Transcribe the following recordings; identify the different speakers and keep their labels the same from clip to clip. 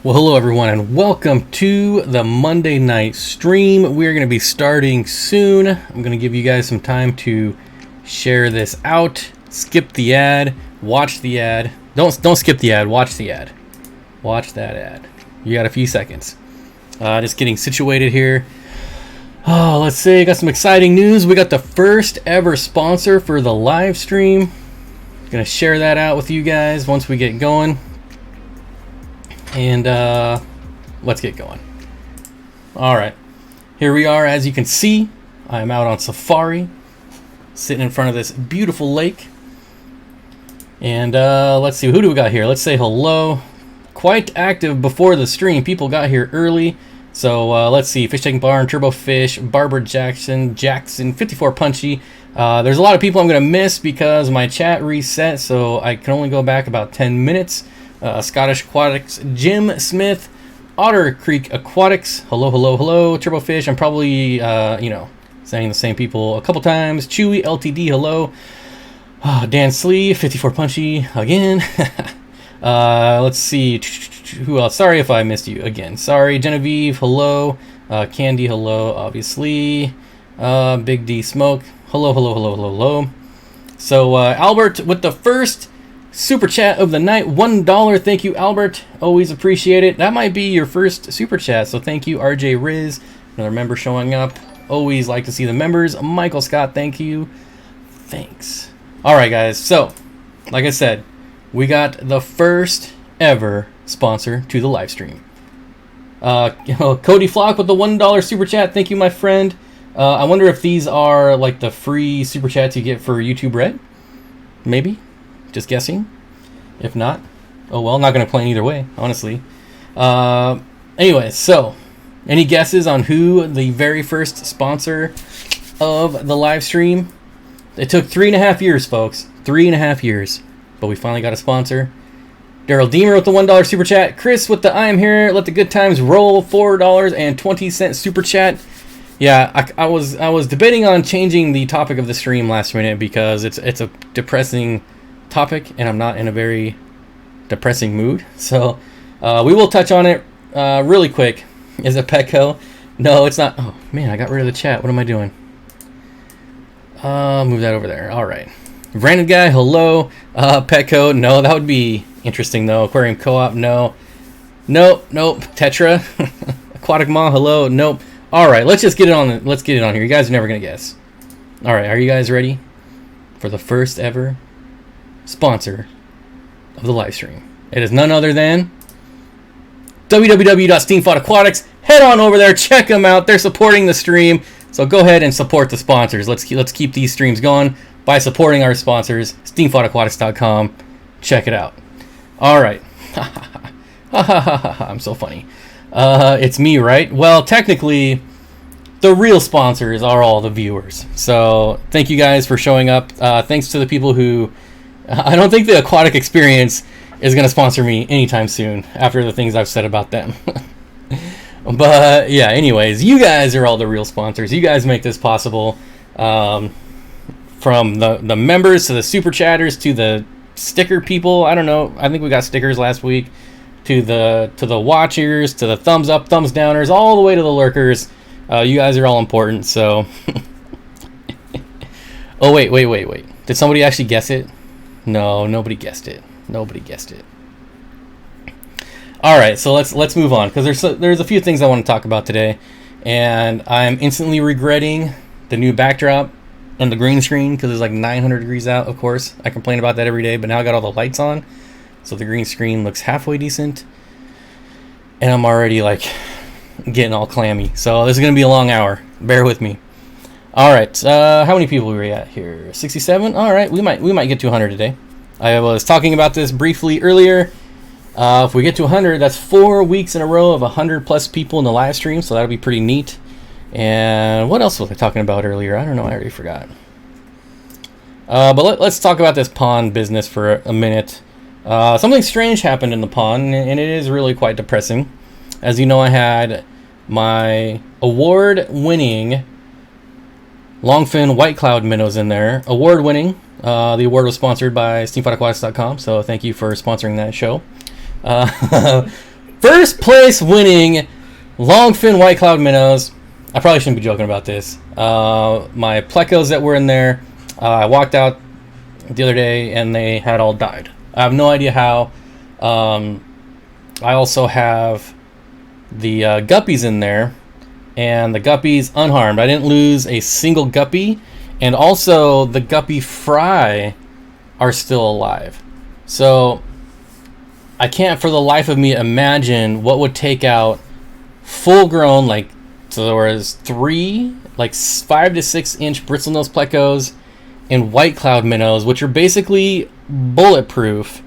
Speaker 1: Well, hello everyone, and welcome to the Monday night stream. We're going to be starting soon. I'm going to give you guys some time to share this out. Skip the ad. Watch the ad. Don't skip the ad. Watch the ad. Watch that ad. You got a few seconds. Just getting situated here. Oh, let's see. Got some exciting news. We got the first ever sponsor for the live stream. Going to share that out with you guys once we get going. And let's get going. All right, here we are. As you can see, I'm out on safari, sitting in front of this beautiful lake. And let's see, who do we got here? Let's say hello. Quite active before the stream. People got here early. So let's see, Fish Tank Barn, Turbo Fish, Barbara Jackson, 54 Punchy. There's a lot of people I'm going to miss because my chat reset, so I can only go back about 10 minutes. Scottish Aquatics, Jim Smith, Otter Creek Aquatics, hello, Turbo Fish. I'm probably, saying the same people a couple times. Chewy, LTD, hello. Dan Slee, 54 Punchy, again. Let's see, who else? Sorry if I missed you again. Sorry, Genevieve, hello. Candy, hello, obviously. Big D Smoke, hello. So, Albert with the first super chat of the night, $1. Thank you, Albert. Always appreciate it. That might be your first super chat, so thank you, RJ Riz. Another member showing up. Always like to see the members. Michael Scott, thank you. Thanks. All right, guys. So, like I said, we got the first ever sponsor to the live stream. Cody Flock with the $1 super chat. Thank you, my friend. I wonder if these are like the free super chats you get for YouTube Red. Maybe. Just guessing. If not, oh well, not going to complain either way, honestly. Anyway, so, any guesses on who the very first sponsor of the live stream? It took 3.5 years, folks. 3.5 years. But we finally got a sponsor. Daryl Deemer with the $1 super chat. Chris with the I am here, let the good times roll, $4.20 super chat. Yeah, I was debating on changing the topic of the stream last minute because it's a depressing topic, and I'm not in a very depressing mood, so we will touch on it really quick. Is it Petco? No, it's not. Oh man, I got rid of the chat. What am I doing? Move that over there. All right, Brandon guy, hello. Petco, no, that would be interesting though. Aquarium Co-op, no. Nope. Tetra, Aquatic Ma, hello. Nope. All right, let's get it on here. You guys are never gonna guess. All right, are you guys ready for the first ever sponsor of the live stream? It is none other than www.Steenfott Aquatics. Head on over there, check them out. They're supporting the stream, so go ahead and support the sponsors. Let's keep these streams going by supporting our sponsors. SteenfottAquatics.com. Check it out. All right. I'm so funny. It's me, right? Well, technically, the real sponsors are all the viewers. So thank you guys for showing up. Thanks to the people who... I don't think the Aquatic Experience is going to sponsor me anytime soon after the things I've said about them. But yeah, anyways, you guys are all the real sponsors. You guys make this possible. From the members to the super chatters to the sticker people. I don't know. I think we got stickers last week. To the watchers, to the thumbs up, thumbs downers, all the way to the lurkers. You guys are all important. So. Oh wait. Did somebody actually guess it? No, nobody guessed it. All right, so let's move on because there's a few things I want to talk about today, and I'm instantly regretting the new backdrop and the green screen because it's like 900 degrees out. Of course, I complain about that every day, but now I got all the lights on, so the green screen looks halfway decent, and I'm already like getting all clammy. So this is gonna be a long hour. Bear with me. All right, how many people are we at here? 67. All right, we might get to 100 today. I was talking about this briefly earlier. If we get to 100, that's 4 weeks in a row of 100 plus people in the live stream, so that'll be pretty neat. And what else was I talking about earlier? I don't know. I already forgot. But let's talk about this pond business for a minute. Something strange happened in the pond, and it is really quite depressing. As you know, I had my award-winning longfin white cloud minnows in there. Award-winning. The award was sponsored by SteenfottAquatics.com, so thank you for sponsoring that show. First place winning longfin white cloud minnows. I probably shouldn't be joking about this. My plecos that were in there, I walked out the other day and they had all died. I have no idea how. I also have the guppies in there, and the guppies unharmed. I didn't lose a single guppy, and also the guppy fry are still alive. So I can't for the life of me imagine what would take out full grown, like, so there was 3 like 5 to 6 inch bristlenose plecos and white cloud minnows, which are basically bulletproof.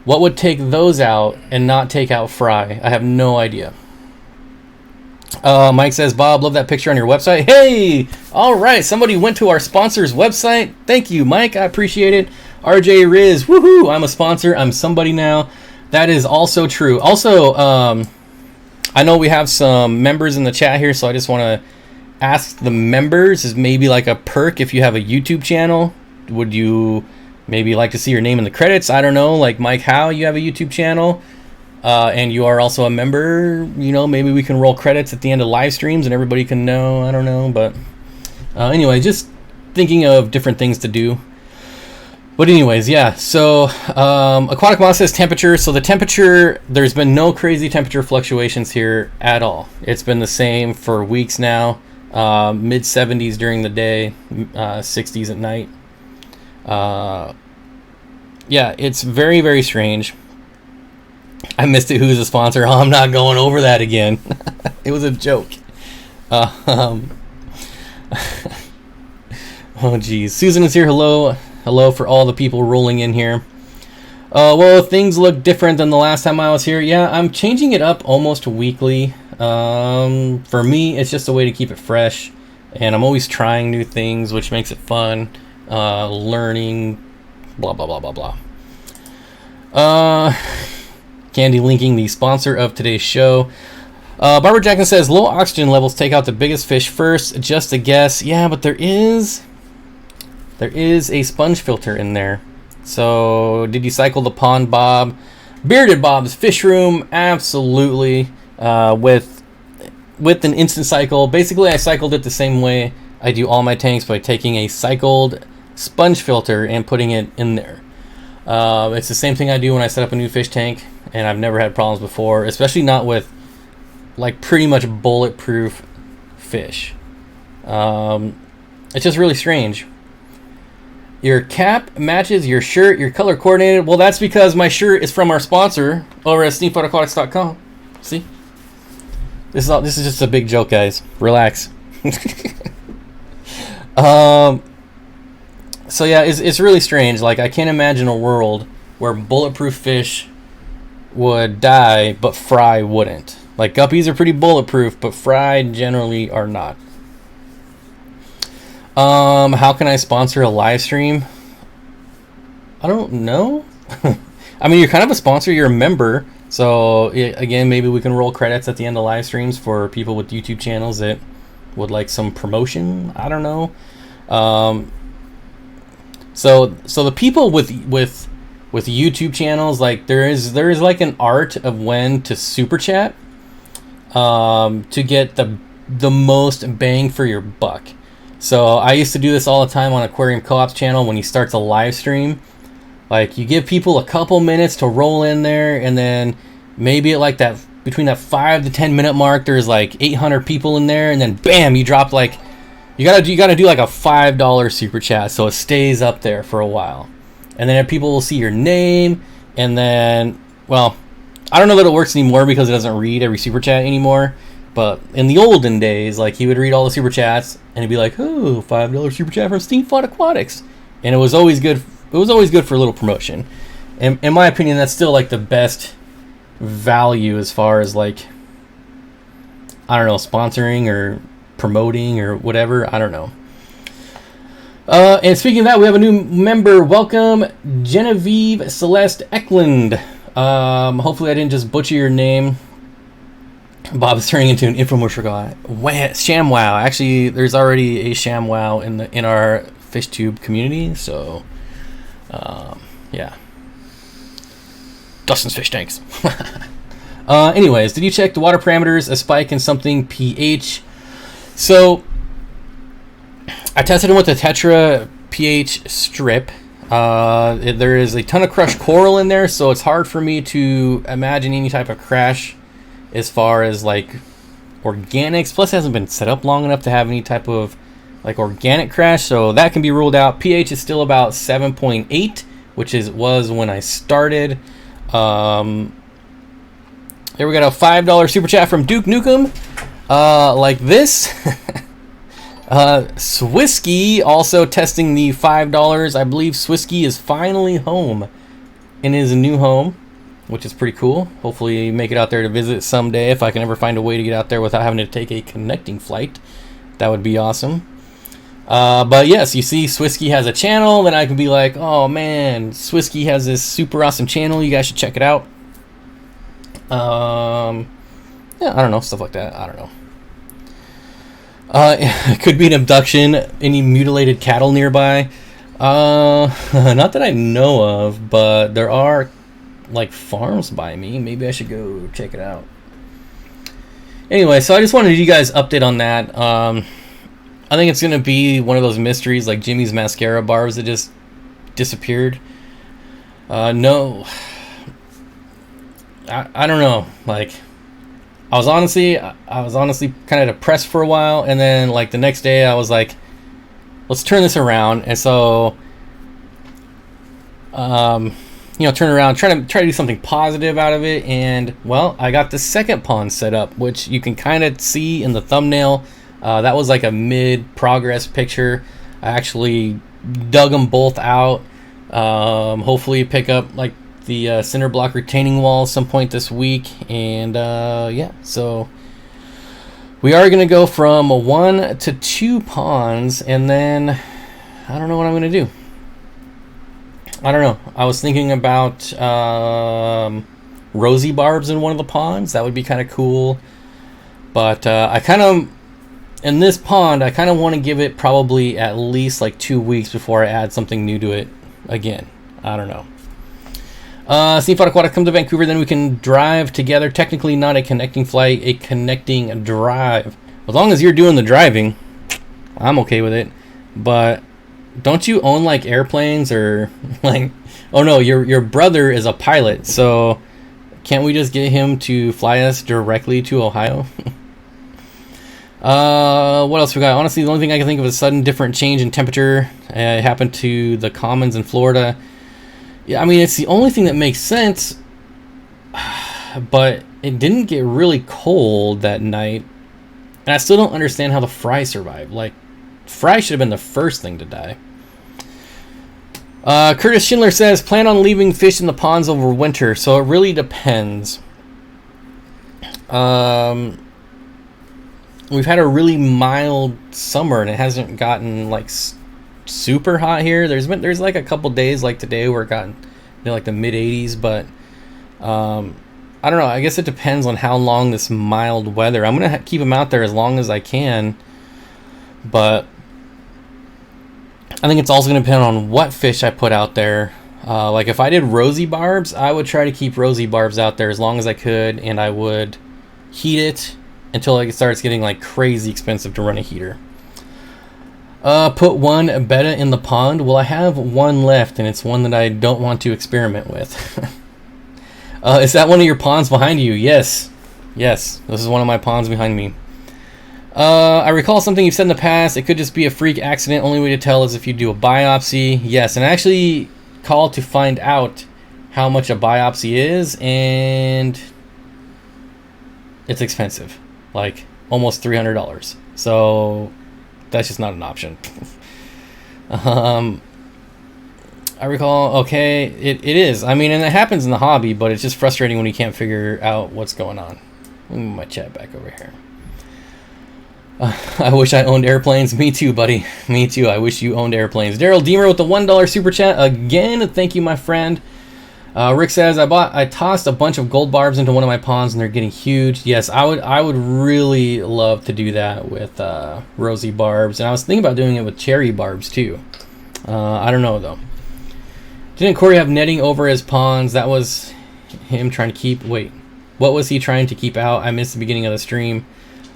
Speaker 1: What would take those out and not take out fry? I have no idea. Mike says, Bob, love that picture on your website. Hey, all right, somebody went to our sponsor's website. Thank you, Mike. I appreciate it. RJ Riz, woohoo! I'm a sponsor. I'm somebody now. That is also true. Also, I know we have some members in the chat here, so I just want to ask the members, is maybe like a perk if you have a YouTube channel. Would you maybe like to see your name in the credits? I don't know, like Mike Howe, you have a YouTube channel, and you are also a member. You know, maybe we can roll credits at the end of live streams and everybody can know. I don't know, but anyway, just thinking of different things to do. But anyways, yeah, so Aquatic Moss says temperature. So the temperature, there's been no crazy temperature fluctuations here at all. It's been the same for weeks now. Mid 70s during the day, 60s at night. Yeah, it's very, very strange. I missed it. Who's a sponsor? Oh, I'm not going over that again. It was a joke. Oh, geez. Susan is here. Hello. Hello for all the people rolling in here. Well, things look different than the last time I was here. Yeah, I'm changing it up almost weekly. For me, it's just a way to keep it fresh. And I'm always trying new things, which makes it fun. Learning, blah, blah, blah, blah, blah. Candy linking the sponsor of today's show. Barbara Jackson says, low oxygen levels take out the biggest fish first. Just a guess. Yeah, but there is a sponge filter in there. So, did you cycle the pond, Bob? Bearded Bob's Fish Room, absolutely. With an instant cycle. Basically, I cycled it the same way I do all my tanks by taking a cycled sponge filter and putting it in there. It's the same thing I do when I set up a new fish tank, and I've never had problems before, especially not with like pretty much bulletproof fish. It's just really strange. Your cap matches your shirt, your color coordinated. Well, that's because my shirt is from our sponsor over at SteenfottAquatics.com. See? This is just a big joke, guys. Relax. So yeah, it's really strange. Like, I can't imagine a world where bulletproof fish would die, but fry wouldn't. Like, guppies are pretty bulletproof, but fry generally are not. How can I sponsor a live stream? I don't know. I mean, you're kind of a sponsor. You're a member. So, again, maybe we can roll credits at the end of live streams for people with YouTube channels that would like some promotion. I don't know. So the people with YouTube channels, like, there is like an art of when to super chat to get the most bang for your buck. So I used to do this all the time on Aquarium Co-op's channel when he starts a live stream. Like, you give people a couple minutes to roll in there, and then maybe at like that, between that 5 to 10 minute mark, there's like 800 people in there, and then bam, you drop like, you gotta do like a $5 super chat so it stays up there for a while. And then people will see your name, and then, well, I don't know that it works anymore because it doesn't read every super chat anymore. But in the olden days, like, he would read all the super chats, and he'd be like, "Oh, $5 super chat from Steenfott Aquatics," and it was always good. It was always good for a little promotion. And in my opinion, that's still like the best value as far as, like, I don't know, sponsoring or promoting or whatever. I don't know. And speaking of that, we have a new member. Welcome, Genevieve Celeste Eklund. Hopefully I didn't just butcher your name. Bob is turning into an infomercial guy. ShamWow. Actually, there's already a ShamWow in our FishTube community. So, yeah. Dustin's Fish Tanks. Anyways, did you check the water parameters? A spike in something pH. So I tested it with the Tetra pH strip. There is a ton of crushed coral in there, so it's hard for me to imagine any type of crash as far as like organics. Plus, it hasn't been set up long enough to have any type of like organic crash, so that can be ruled out. pH is still about 7.8, which was when I started. Here we got a $5 super chat from Duke Nukem. Like this. Swisky also testing the $5. I believe Swisky is finally home in his new home, which is pretty cool. Hopefully make it out there to visit someday if I can ever find a way to get out there without having to take a connecting flight. That would be awesome. But yes, you see Swisky has a channel, then I can be like, oh man, Swisky has this super awesome channel, you guys should check it out. Yeah, I don't know, stuff like that. I don't know. It could be an abduction. Any mutilated cattle nearby? Not that I know of, but there are like farms by me. Maybe I should go check it out. Anyway, so I just wanted you guys update on that. I think it's gonna be one of those mysteries like Jimmy's mascara bars that just disappeared. No, I don't know. Like, I was honestly kind of depressed for a while, and then like the next day I was like, let's turn this around. And so you know, turn around, try to do something positive out of it. And well, I got the second pond set up, which you can kind of see in the thumbnail. That was like a mid-progress picture. I actually dug them both out. Hopefully pick up like the cinder block retaining wall some point this week. And yeah, so we are going to go from 1 to 2 ponds, and then I don't know what I'm going to do. I don't know. I was thinking about rosy barbs in one of the ponds. That would be kind of cool. But I kind of, in this pond, I kind of want to give it probably at least like 2 weeks before I add something new to it again. I don't know. Steenfott Aquatics, come to Vancouver, then we can drive together. Technically not a connecting flight, a connecting drive. As long as you're doing the driving, I'm okay with it. But don't you own like airplanes or like, oh no, your brother is a pilot, so can't we just get him to fly us directly to Ohio? What else we got? Honestly, the only thing I can think of is a sudden different change in temperature. It happened to the Commons in Florida. Yeah, I mean, it's the only thing that makes sense, but it didn't get really cold that night. And I still don't understand how the fry survived. Like, fry should have been the first thing to die. Curtis Schindler says, plan on leaving fish in the ponds over winter. So it really depends. We've had a really mild summer, and it hasn't gotten like super hot here. There's like a couple days like today where it got, you know, like the mid 80s, but I don't know. I guess it depends on how long this mild weather. I'm gonna keep them out there as long as I can, but I think it's also gonna depend on what fish I put out there. Like if I did rosy barbs, I would try to keep rosy barbs out there as long as I could, and I would heat it until it starts getting like crazy expensive to run a heater. Put one betta in the pond. Well, I have one left, and it's one that I don't want to experiment with. Is that one of your ponds behind you? Yes. Yes, this is one of my ponds behind me. I recall something you've said in the past. It could just be a freak accident. Only way to tell is if you do a biopsy. Yes, and I actually called to find out how much a biopsy is, and it's expensive. Like, almost $300. So that's just not an option. I recall, okay, it is. I mean, and it happens in the hobby, but it's just frustrating when you can't figure out what's going on. Let me move my chat back over here. I wish I owned airplanes. Me too, buddy. Me too. I wish you owned airplanes. Daryl Deemer with the $1 super chat again. Thank you, my friend. Rick says, I tossed a bunch of gold barbs into one of my ponds and they're getting huge. Yes, I would really love to do that with rosy barbs. And I was thinking about doing it with cherry barbs too. I don't know though. Didn't Corey have netting over his ponds? That was him trying to keep... Wait. What was he trying to keep out? I missed the beginning of the stream.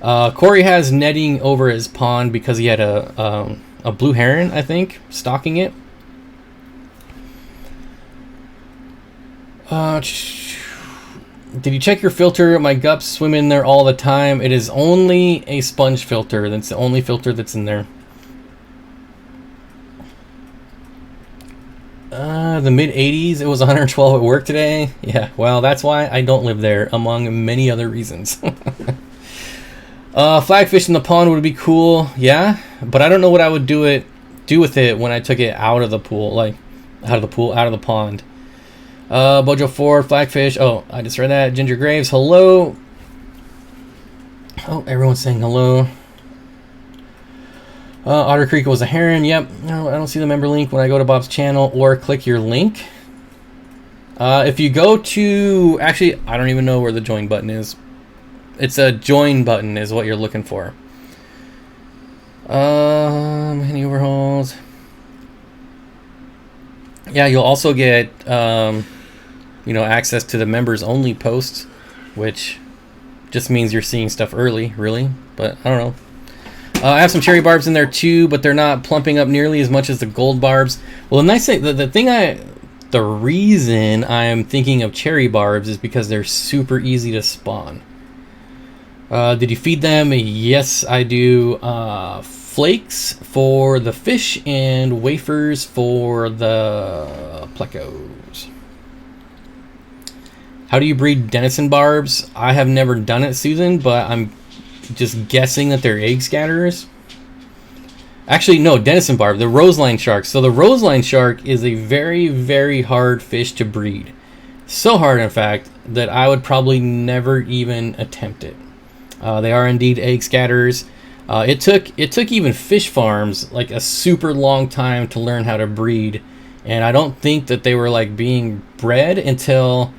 Speaker 1: Corey has netting over his pond because he had a blue heron, I think, stalking it. Did you check your filter? My gups swim in there all the time. It is only a sponge filter. That's the only filter that's in there. The mid 80s. It was 112 at work today. Yeah, well, that's why I don't live there, among many other reasons. Flagfish in the pond would be cool. Yeah, but I don't know what I would do with it when I took it out of the pool, like out of the pond. Bojo Ford, Flagfish. Oh, I just read that. Ginger Graves, hello. Oh, everyone's saying hello. Otter Creek was a heron. Yep. No, I don't see the member link when I go to Bob's channel or click your link. If you go to... Actually, I don't even know where the join button is. It's a join button is what you're looking for. Any overhauls? Yeah, you'll also get, access to the members only posts, which just means you're seeing stuff early, really. But I don't know. I have some cherry barbs in there too, but they're not plumping up nearly as much as the gold barbs. Well, the nice thing, the reason I'm thinking of cherry barbs is because they're super easy to spawn. Did you feed them? Yes, I do. Flakes for the fish and wafers for the plecos. How do you breed denison barbs? I have never done it, Susan, but I'm just guessing that they're egg scatterers. Actually, no, denison barb, the roseline shark. So the roseline shark is a very, very hard fish to breed. So hard, in fact, that I would probably never even attempt it. They are indeed egg scatterers. It took even fish farms like a super long time to learn how to breed, and I don't think that they were like being bred until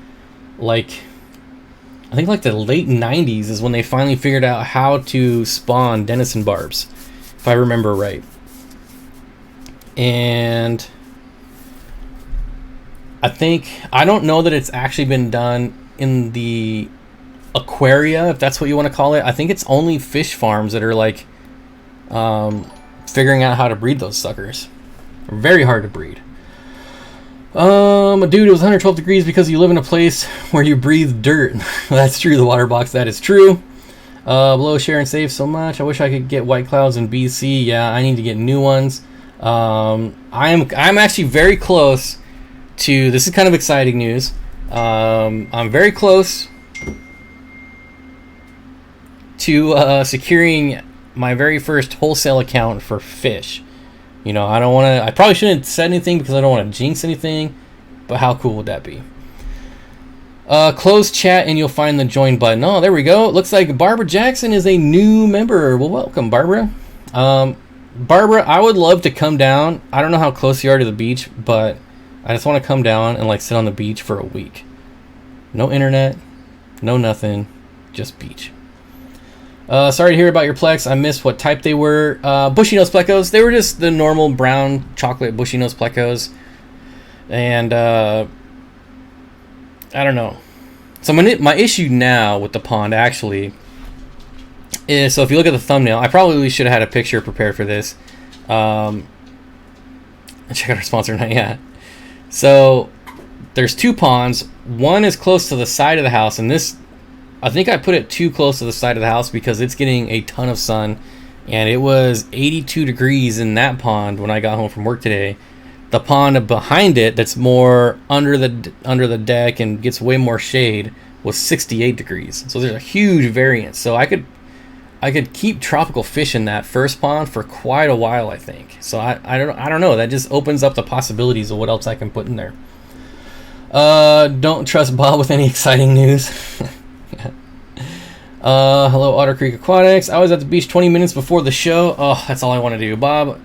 Speaker 1: I think like the late 90s is when they finally figured out how to spawn denison barbs, if I remember right. And I don't know that it's actually been done in the aquaria, if that's what you want to call it. I think it's only fish farms that are like figuring out how to breed those suckers. They're very hard to breed. Dude, it was 112 degrees because you live in a place where you breathe dirt. That's true, the water box, that is true. Below, share and save so much. I wish I could get white clouds in BC. Yeah, I need to get new ones. I'm actually very close to, this is kind of exciting news. I'm very close to securing my very first wholesale account for fish. I probably shouldn't have said anything because I don't want to jinx anything, but how cool would that be? Close chat and you'll find the join button. Oh, there we go. It looks like Barbara Jackson is a new member. Well, welcome, Barbara. Barbara, I would love to come down. I don't know how close you are to the beach, but I just want to come down and sit on the beach for a week. No internet, no nothing, just beach. Sorry to hear about your plex. I missed what type they were. Bushy nose plecos. They were just the normal brown chocolate bushy nose plecos. And I don't know. So my issue now with the pond actually is, so if you look at the thumbnail, I probably should have had a picture prepared for this. Check out our sponsor now. Yeah. So there's two ponds. One is close to the side of the house, and this, I think I put it too close to the side of the house because it's getting a ton of sun, and it was 82 degrees in that pond when I got home from work today. The pond behind it, that's more under the deck and gets way more shade, was 68 degrees. So there's a huge variance. So I could keep tropical fish in that first pond for quite a while, I think. So I don't know. That just opens up the possibilities of what else I can put in there. Don't trust Bob with any exciting news. Hello, Otter Creek Aquatics. I was at the beach 20 minutes before the show. Oh, that's all I want to do, Bob.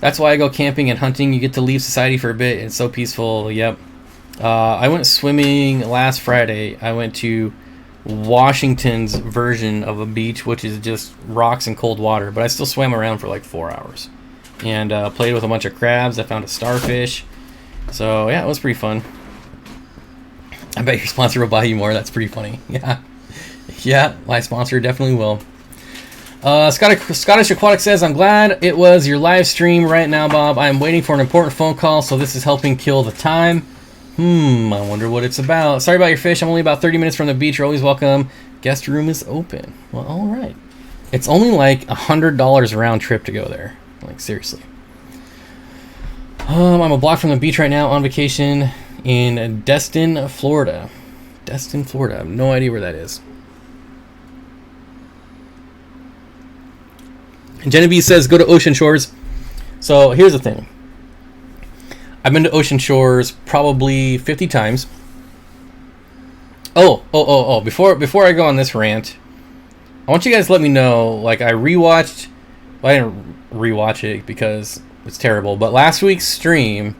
Speaker 1: That's why I go camping and hunting. You get to leave society for a bit. It's so peaceful. Yep. I went swimming last Friday. I went to Washington's version of a beach, which is just rocks and cold water. But I still swam around for like 4 hours. And played with a bunch of crabs. I found a starfish. So, yeah, it was pretty fun. I bet your sponsor will buy you more. That's pretty funny. Yeah. Yeah, my sponsor definitely will. Scottish Aquatics says, I'm glad it was your live stream right now, Bob. I am waiting for an important phone call, so this is helping kill the time. I wonder what it's about. Sorry about your fish. I'm only about 30 minutes from the beach. You're always welcome. Guest room is open. Well, all right. It's only like $100 round trip to go there. Like, seriously. I'm a block from the beach right now on vacation in Destin, Florida. Destin, Florida. I have no idea where that is. Genevieve says, go to Ocean Shores. So here's the thing. I've been to Ocean Shores probably 50 times. Before I go on this rant, I want you guys to let me know, like, I rewatched, well, I didn't rewatch it because it's terrible, but last week's stream,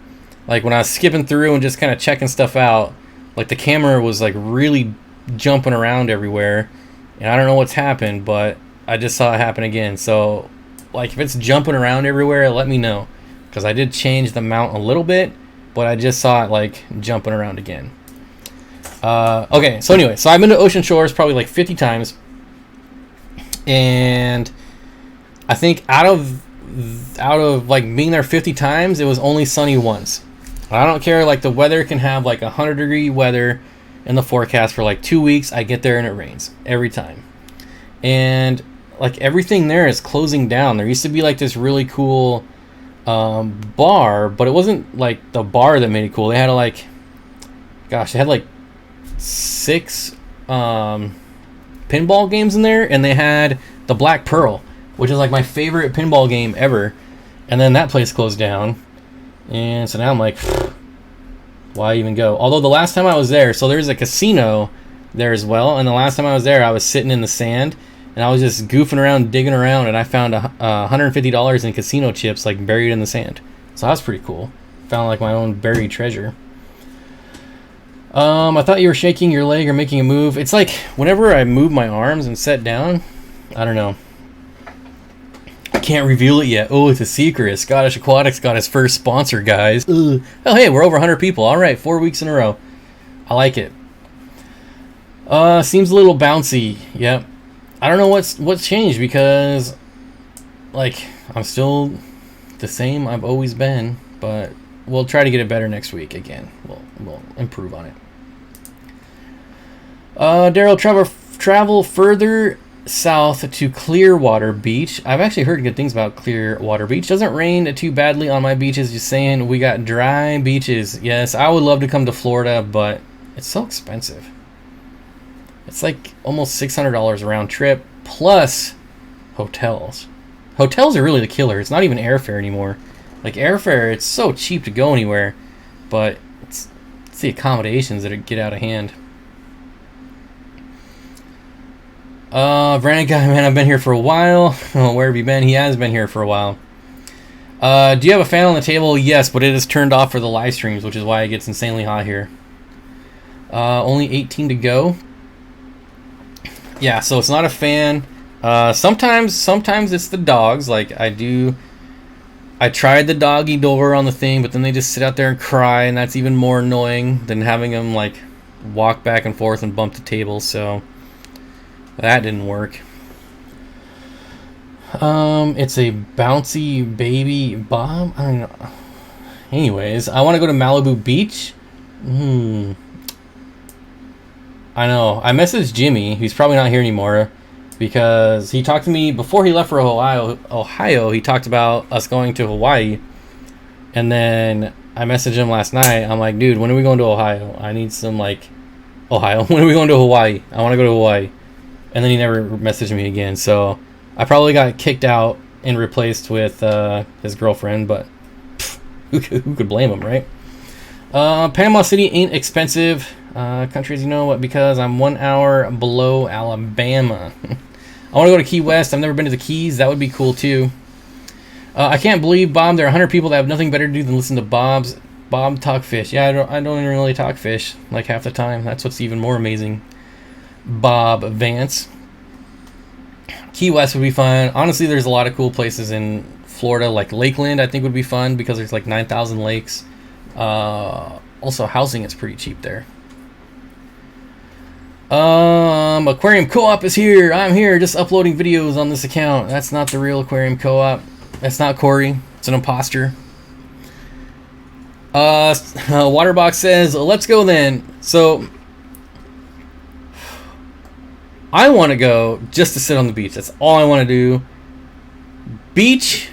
Speaker 1: like, when I was skipping through and just kind of checking stuff out, like, the camera was, like, really jumping around everywhere, and I don't know what's happened, but I just saw it happen again. So, like, if it's jumping around everywhere, let me know, because I did change the mount a little bit, but I just saw it, like, jumping around again. Okay, so anyway, so I've been to Ocean Shores probably like 50 times, and I think out of like being there 50 times, it was only sunny once. I don't care, like, the weather can have like 100-degree weather in the forecast for like 2 weeks. I get there and it rains every time, and like everything there is closing down. There used to be like this really cool bar, but it wasn't like the bar that made it cool. They had like, gosh, they had like 6 pinball games in there, and they had the Black Pearl, which is like my favorite pinball game ever, and then that place closed down, and so now I'm like, why even go? Although the last time I was there, so there's a casino there as well, and the last time I was there, I was sitting in the sand, and I was just goofing around, digging around, and I found $150 in casino chips, like, buried in the sand. So that was pretty cool. Found like my own buried treasure. I thought you were shaking your leg or making a move. It's like whenever I move my arms and set down, I don't know. I can't reveal it yet. Oh, it's a secret. Scottish Aquatics got his first sponsor, guys. Ugh. Oh, hey, we're over 100 people. All right, 4 weeks in a row. I like it. Seems a little bouncy. Yep. I don't know what's changed, because, like, I'm still the same I've always been, but we'll try to get it better next week again. We'll improve on it. Daryl, travel further south to Clearwater Beach. I've actually heard good things about Clearwater Beach. Doesn't rain too badly on my beaches. Just saying, we got dry beaches. Yes, I would love to come to Florida, but it's so expensive. It's like almost $600 a round trip, plus hotels. Hotels are really the killer. It's not even airfare anymore. Like, airfare, it's so cheap to go anywhere, but it's the accommodations that get out of hand. Brandon guy, man, I've been here for a while. Oh, where have you been? He has been here for a while. Do you have a fan on the table? Yes, but it is turned off for the live streams, which is why it gets insanely hot here. Only 18 to go. Yeah, so it's not a fan. Sometimes it's the dogs. Like, I tried the doggy door on the thing, but then they just sit out there and cry, and that's even more annoying than having them, like, walk back and forth and bump the table, so that didn't work. It's a bouncy baby Bob? I don't know. Anyways, I want to go to Malibu Beach. I know. I messaged Jimmy, who's probably not here anymore, because he talked to me before he left for Ohio. He talked about us going to Hawaii, and then I messaged him last night. I'm like, dude, when are we going to Ohio? I need some, like, Ohio. When are we going to Hawaii? I want to go to Hawaii. And then he never messaged me again, so I probably got kicked out and replaced with his girlfriend, but who could blame him, right? Panama City ain't expensive. Countries, you know what, because I'm 1 hour below Alabama. I want to go to Key West. I've never been to the Keys. That would be cool too. I can't believe, Bob, there are 100 people that have nothing better to do than listen to Bob talk fish. Yeah, I don't even really talk fish, like, half the time. That's what's even more amazing. Bob Vance. Key West would be fun. Honestly, there's a lot of cool places in Florida, like Lakeland, I think would be fun, because there's like 9,000 lakes. Also, housing is pretty cheap there. Aquarium Co-op is here. I'm here just uploading videos on this account. That's not the real Aquarium Co-op. That's not Corey. It's an imposter. Waterbox says, let's go then. So, I want to go just to sit on the beach. That's all I want to do. Beach.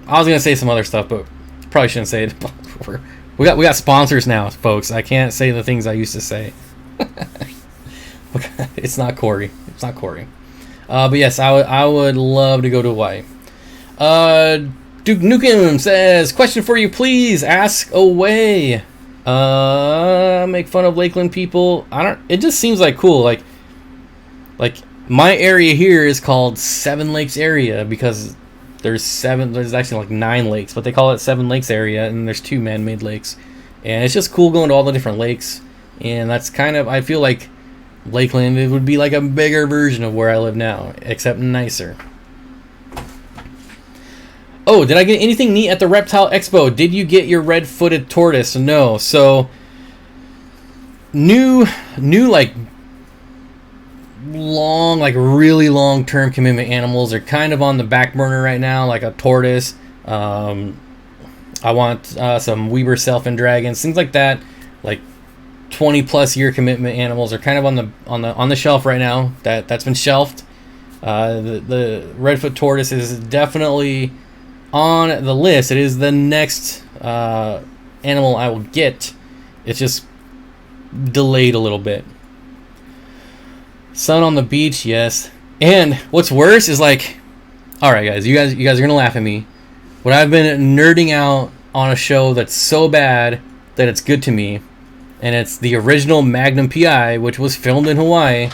Speaker 1: I was going to say some other stuff, but probably shouldn't say it. We got sponsors now, folks. I can't say the things I used to say. It's not Corey. It's not Corey. But yes, I would love to go to Hawaii. Duke Nukem says, question for you, please. Ask away. Make fun of Lakeland people. It just seems like cool. Like my area here is called Seven Lakes area because there's actually like 9 lakes, but they call it Seven Lakes area, and there's 2 man-made lakes. And it's just cool going to all the different lakes. And that's kind of, I feel like Lakeland, it would be like a bigger version of where I live now, except nicer. Oh, did I get anything neat at the Reptile Expo? Did you get your red-footed tortoise? No. So, new like long, like really long-term commitment animals are kind of on the back burner right now, like a tortoise. I want some Weber Selfin dragons, things like that. Like 20+ year commitment animals are kind of on the shelf right now. That's been shelved. The redfoot tortoise is definitely on the list. It is the next animal I will get. It's just delayed a little bit. Sun on the beach, yes. And what's worse is like, all right, guys, you guys are gonna laugh at me, but I've been nerding out on a show that's so bad that it's good to me, and it's the original Magnum PI, which was filmed in Hawaii,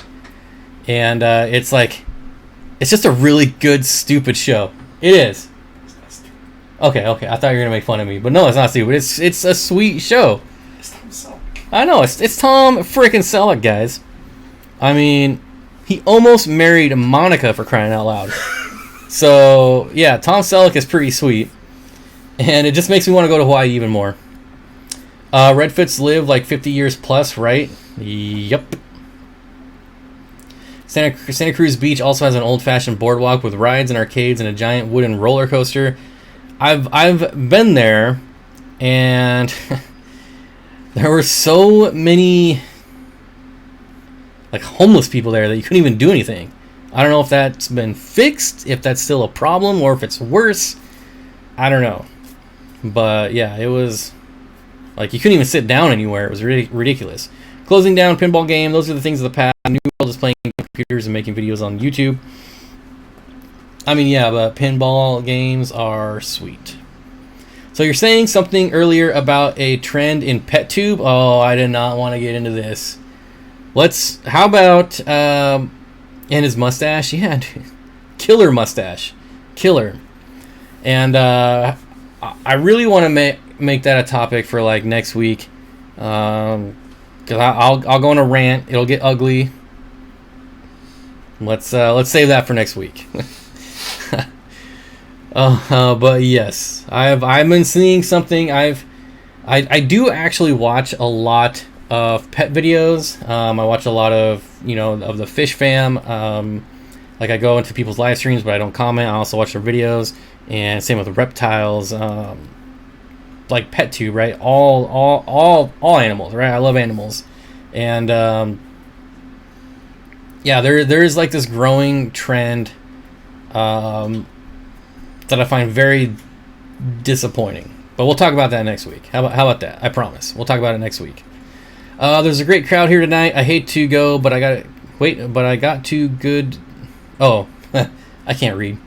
Speaker 1: and it's just a really good stupid show. It is. Okay, I thought you were gonna make fun of me, but no, it's not stupid. It's a sweet show.
Speaker 2: It's Tom Selleck.
Speaker 1: I know, it's Tom freaking Selleck, guys. I mean, he almost married Monica, for crying out loud. So, yeah, Tom Selleck is pretty sweet. And it just makes me want to go to Hawaii even more. Redfoots live like 50 years plus, right? Yep. Santa Cruz Beach also has an old-fashioned boardwalk with rides and arcades and a giant wooden roller coaster. I've been there, and there were so many like homeless people there that you couldn't even do anything. I don't know if that's been fixed, if that's still a problem, or if it's worse. I don't know. But yeah, it was like you couldn't even sit down anywhere. It was ridiculous. Closing down pinball game. Those are the things of the past. New World is playing computers and making videos on YouTube. I mean, yeah, but pinball games are sweet. So you're saying something earlier about a trend in pet tube. Oh, I did not want to get into this. How about, and his mustache? Yeah, killer mustache. Killer. And I really want to make that a topic for like next week. Because I'll go on a rant. It'll get ugly. Let's save that for next week. But yes, I've been seeing something. I do actually watch a lot of pet videos. I watch a lot of of the Fish Fam. Like I go into people's live streams, but I don't comment. I also watch their videos, and same with reptiles. Like PetTube, right? All animals, right? I love animals, and yeah, there is like this growing trend that I find very disappointing. But we'll talk about that next week. How about that? I promise. We'll talk about it next week. There's a great crowd here tonight. I hate to go, but I got too good. Oh, I can't read.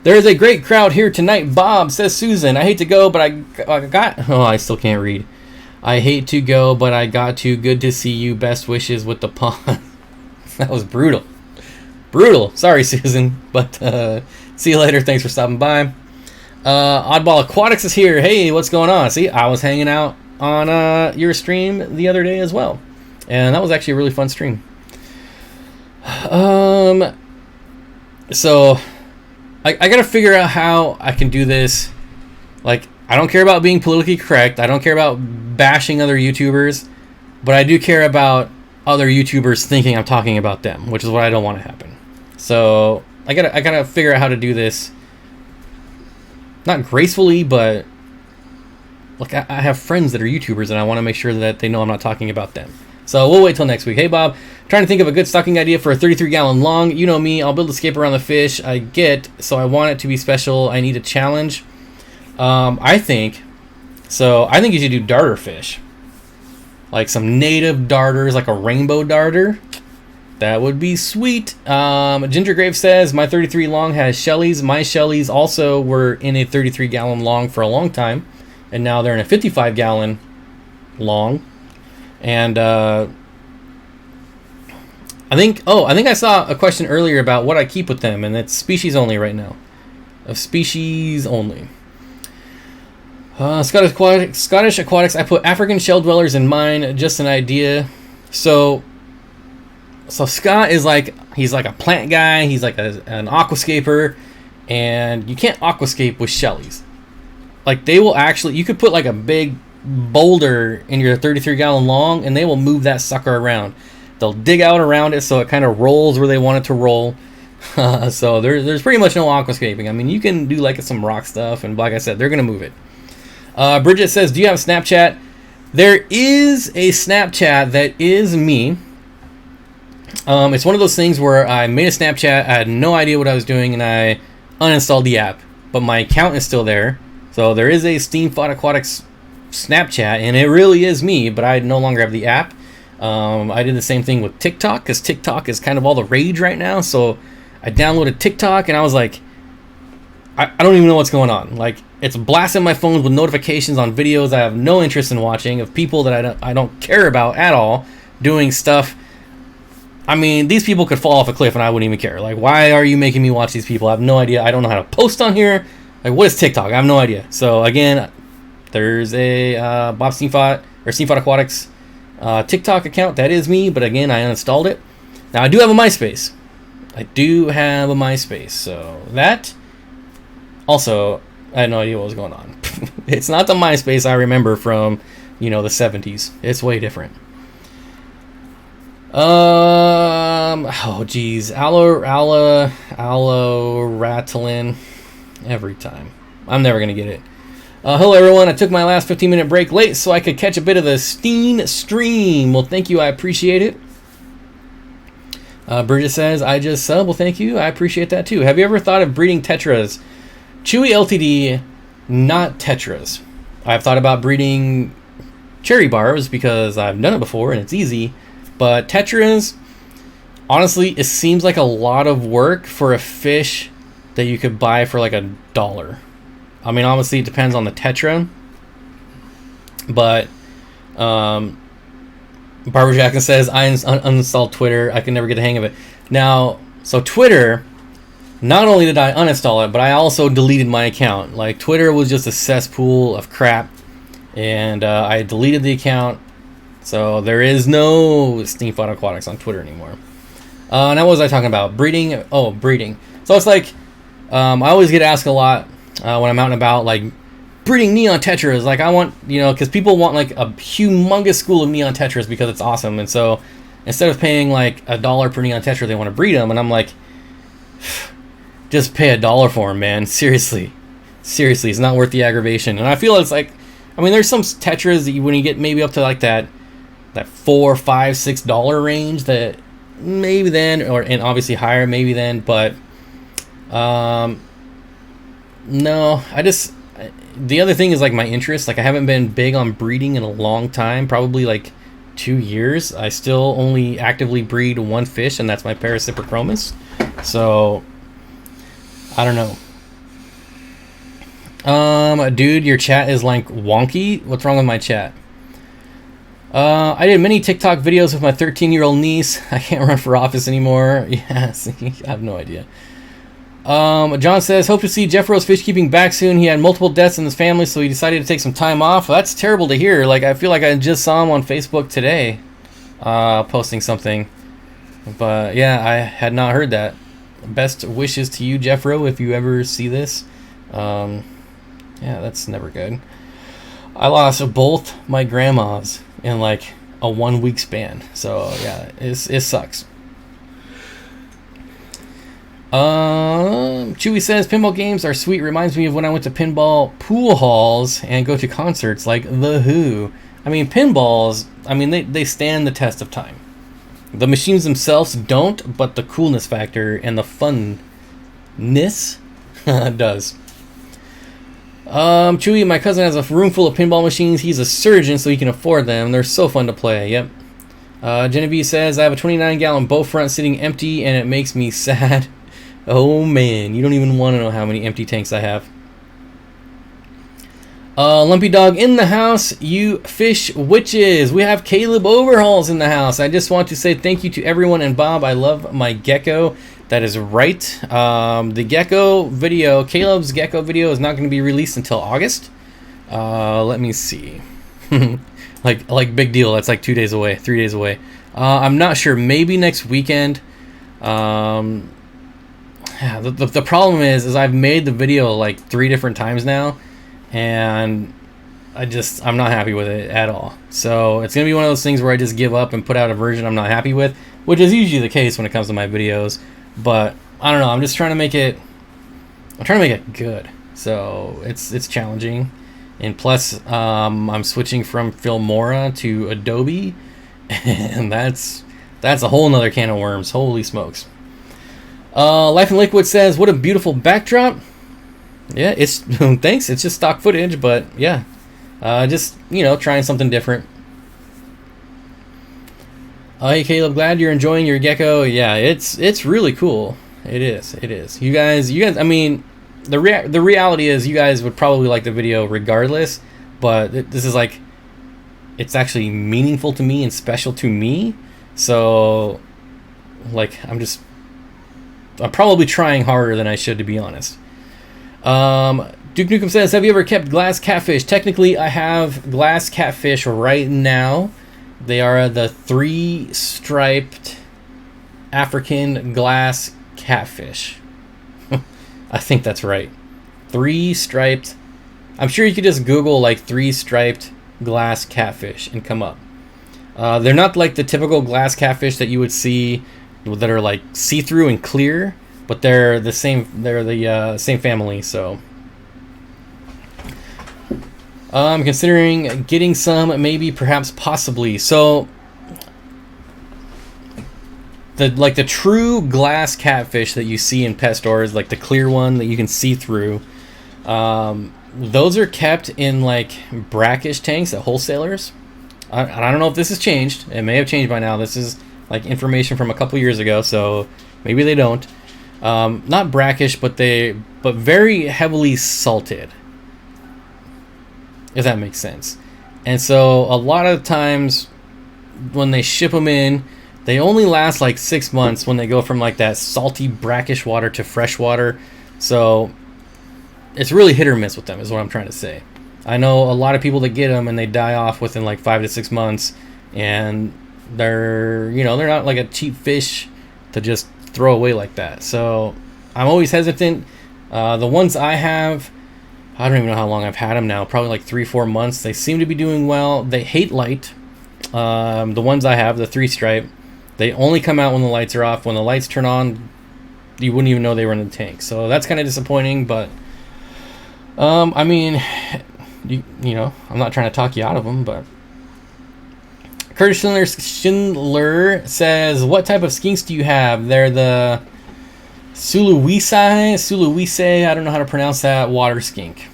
Speaker 1: There is a great crowd here tonight, Bob, says Susan. I hate to go, but I got... Oh, I still can't read. I hate to go, but I got too good to see you. Best wishes with the pun. That was brutal. Brutal. Sorry, Susan. But see you later. Thanks for stopping by. Oddball Aquatics is here. Hey, what's going on? See, I was hanging out on your stream the other day as well. And that was actually a really fun stream. So... I gotta figure out how I can do this. Like, I don't care about being politically correct. I don't care about bashing other YouTubers. but I do care about other YouTubers thinking I'm talking about them, which is what I don't want to happen. So I gotta figure out how to do this, not gracefully, but like I have friends that are YouTubers, and I want to make sure that they know I'm not talking about them. So we'll wait till next week. Hey Bob, trying to think of a good stocking idea for a 33-gallon long. You know me, I'll build a scape around the fish I get, so I want it to be special. I need a challenge. I think you should do darter fish, like some native darters, like a rainbow darter. That would be sweet. Ginger Grave says, my 33 long has Shelleys. My Shelleys also were in a 33-gallon long for a long time, and now they're in a 55-gallon long. And I think I saw a question earlier about what I keep with them, and it's species only right now. Of species only. Scottish Aquatics. I put African shell dwellers in mine. Just an idea. So Scott is he's like a plant guy. He's like an aquascaper, and you can't aquascape with Shelleys. Like they will actually, you could put like a big boulder in your 33-gallon long, and they will move that sucker around. They'll dig out around it so it kind of rolls where they want it to roll. So there's pretty much no aquascaping. I mean, you can do like some rock stuff, and like I said, they're gonna move it. Bridget says, do you have a Snapchat? There is a Snapchat that is me. It's one of those things where I made a Snapchat, I had no idea what I was doing, and I uninstalled the app. But my account is still there. So there is a Steenfott Aquatics Snapchat, and it really is me, but I no longer have the app. I did the same thing with TikTok, because TikTok is kind of all the rage right now. So I downloaded TikTok, and I was like, I don't even know what's going on. Like, it's blasting my phone with notifications on videos I have no interest in watching, of people that I don't care about at all, doing stuff. I mean, these people could fall off a cliff and I wouldn't even care. Like, why are you making me watch these people? I have no idea. I don't know how to post on here. Like, what is TikTok? I have no idea. So, again, there's a Bob Steenfott, or Steenfott Aquatics TikTok account. That is me, but again, I uninstalled it. Now, I do have a MySpace. So, that... Also, I had no idea what was going on. It's not the MySpace I remember from, the 70s. It's way different. Oh geez, aloe rattling every time. I'm never gonna get it. Hello everyone, I took my last 15-minute break late so I could catch a bit of the Steen stream. Well, thank you, I appreciate it. Bridget says, I just sub. Well, thank you, I appreciate that too. Have you ever thought of breeding tetras? Chewy LTD, not tetras. I've thought about breeding cherry barbs because I've done it before and it's easy. But tetras, honestly, it seems like a lot of work for a fish that you could buy for like $1. I mean, obviously, it depends on the tetra. But Barbara Jackson says, I uninstalled Twitter. I can never get the hang of it. Now, so Twitter, not only did I uninstall it, but I also deleted my account. Like, Twitter was just a cesspool of crap. And I deleted the account. So there is no Steenfott Aquatics on Twitter anymore. Now what was I talking about? Breeding? Oh, breeding. So it's like, I always get asked a lot when I'm out and about, like, breeding neon tetras. Like, I want, because people want, like, a humongous school of neon tetras because it's awesome. And so instead of paying, like, $1 per neon tetra, they want to breed them. And I'm like, just pay $1 for them, man. Seriously, it's not worth the aggravation. And I feel it's like, I mean, there's some tetras that when you get maybe up to, like, that $4, $5, $6 range, that maybe then, and obviously higher maybe then, but no, the other thing is like my interest. Like, I haven't been big on breeding in a long time, probably like 2 years. I still only actively breed one fish, and that's my Parasiprochromis. So I don't know. Dude, your chat is like wonky. What's wrong with my chat? I did many TikTok videos with my 13-year-old niece. I can't run for office anymore. Yeah, see, I have no idea. John says, hope to see Jeff Rose fish keeping back soon. He had multiple deaths in his family, so he decided to take some time off. Well, that's terrible to hear. Like, I feel like I just saw him on Facebook today, posting something. But yeah, I had not heard that. Best wishes to you, Jeffro, if you ever see this. Yeah, that's never good. I lost both my grandmas in like a 1 week span. So yeah, it sucks. Chewy says pinball games are sweet. Reminds me of when I went to pinball pool halls and go to concerts like The Who. I mean, pinballs, I mean, they stand the test of time. The machines themselves don't, but the coolness factor and the funness does. Chewy, my cousin has a room full of pinball machines. He's a surgeon, so he can afford them. They're so fun to play. Yep. Genevieve says, I have a 29-gallon bow front sitting empty, and it makes me sad. Oh, man. You don't even want to know how many empty tanks I have. Lumpy Dog in the house. You fish witches. We have Caleb Overhauls in the house. I just want to say thank you to everyone. And Bob, I love my gecko. That is right. The gecko video, Caleb's gecko video, is not going to be released until August. Let me see. like big deal. That's like 2 days away, 3 days away. I'm not sure. Maybe next weekend. Yeah, the problem is I've made the video like 3 different times now, and I'm not happy with it at all. So it's gonna be one of those things where I just give up and put out a version I'm not happy with, which is usually the case when it comes to my videos. But I don't know. I'm just trying to make it. I'm trying to make it good. So it's challenging, and plus I'm switching from Filmora to Adobe, and that's a whole nother can of worms. Holy smokes. Life in Liquid says, what a beautiful backdrop. Yeah, it's thanks. It's just stock footage, but yeah, just trying something different. Hey Caleb, glad you're enjoying your gecko. Yeah, it's really cool. It is. You guys. I mean, the reality is you guys would probably like the video regardless, but this is like, it's actually meaningful to me and special to me. So, like, I'm probably trying harder than I should, to be honest. Duke Nukem says, have you ever kept glass catfish? Technically, I have glass catfish right now. They are the 3-striped African glass catfish. I think that's right. 3-striped. I'm sure you could just Google like 3-striped glass catfish and come up. They're not like the typical glass catfish that you would see that are like see-through and clear, but they're the same. They're the same family. So I'm considering getting some, maybe, perhaps, possibly. So the true glass catfish that you see in pet stores, like the clear one that you can see through, those are kept in like brackish tanks at wholesalers. I don't know if this has changed. It may have changed by now. This is like information from a couple years ago, so maybe they don't. Not brackish, but very heavily salted, if that makes sense. And so a lot of times when they ship them in, they only last like 6 months when they go from like that salty brackish water to fresh water. So it's really hit or miss with them, is what I'm trying to say. I know a lot of people that get them and they die off within like 5 to 6 months, and they're not like a cheap fish to just throw away like that. So I'm always hesitant. The ones I have, I don't even know how long I've had them now, probably like 3-4 months. They seem to be doing well. They hate light. The ones I have, the 3-stripe, they only come out when the lights are off. When the lights turn on, you wouldn't even know they were in the tank. So that's kind of disappointing, but I mean, I'm not trying to talk you out of them, but Curtis Schindler says, what type of skinks do you have? They're the Sulawesi, I don't know how to pronounce that, water skink.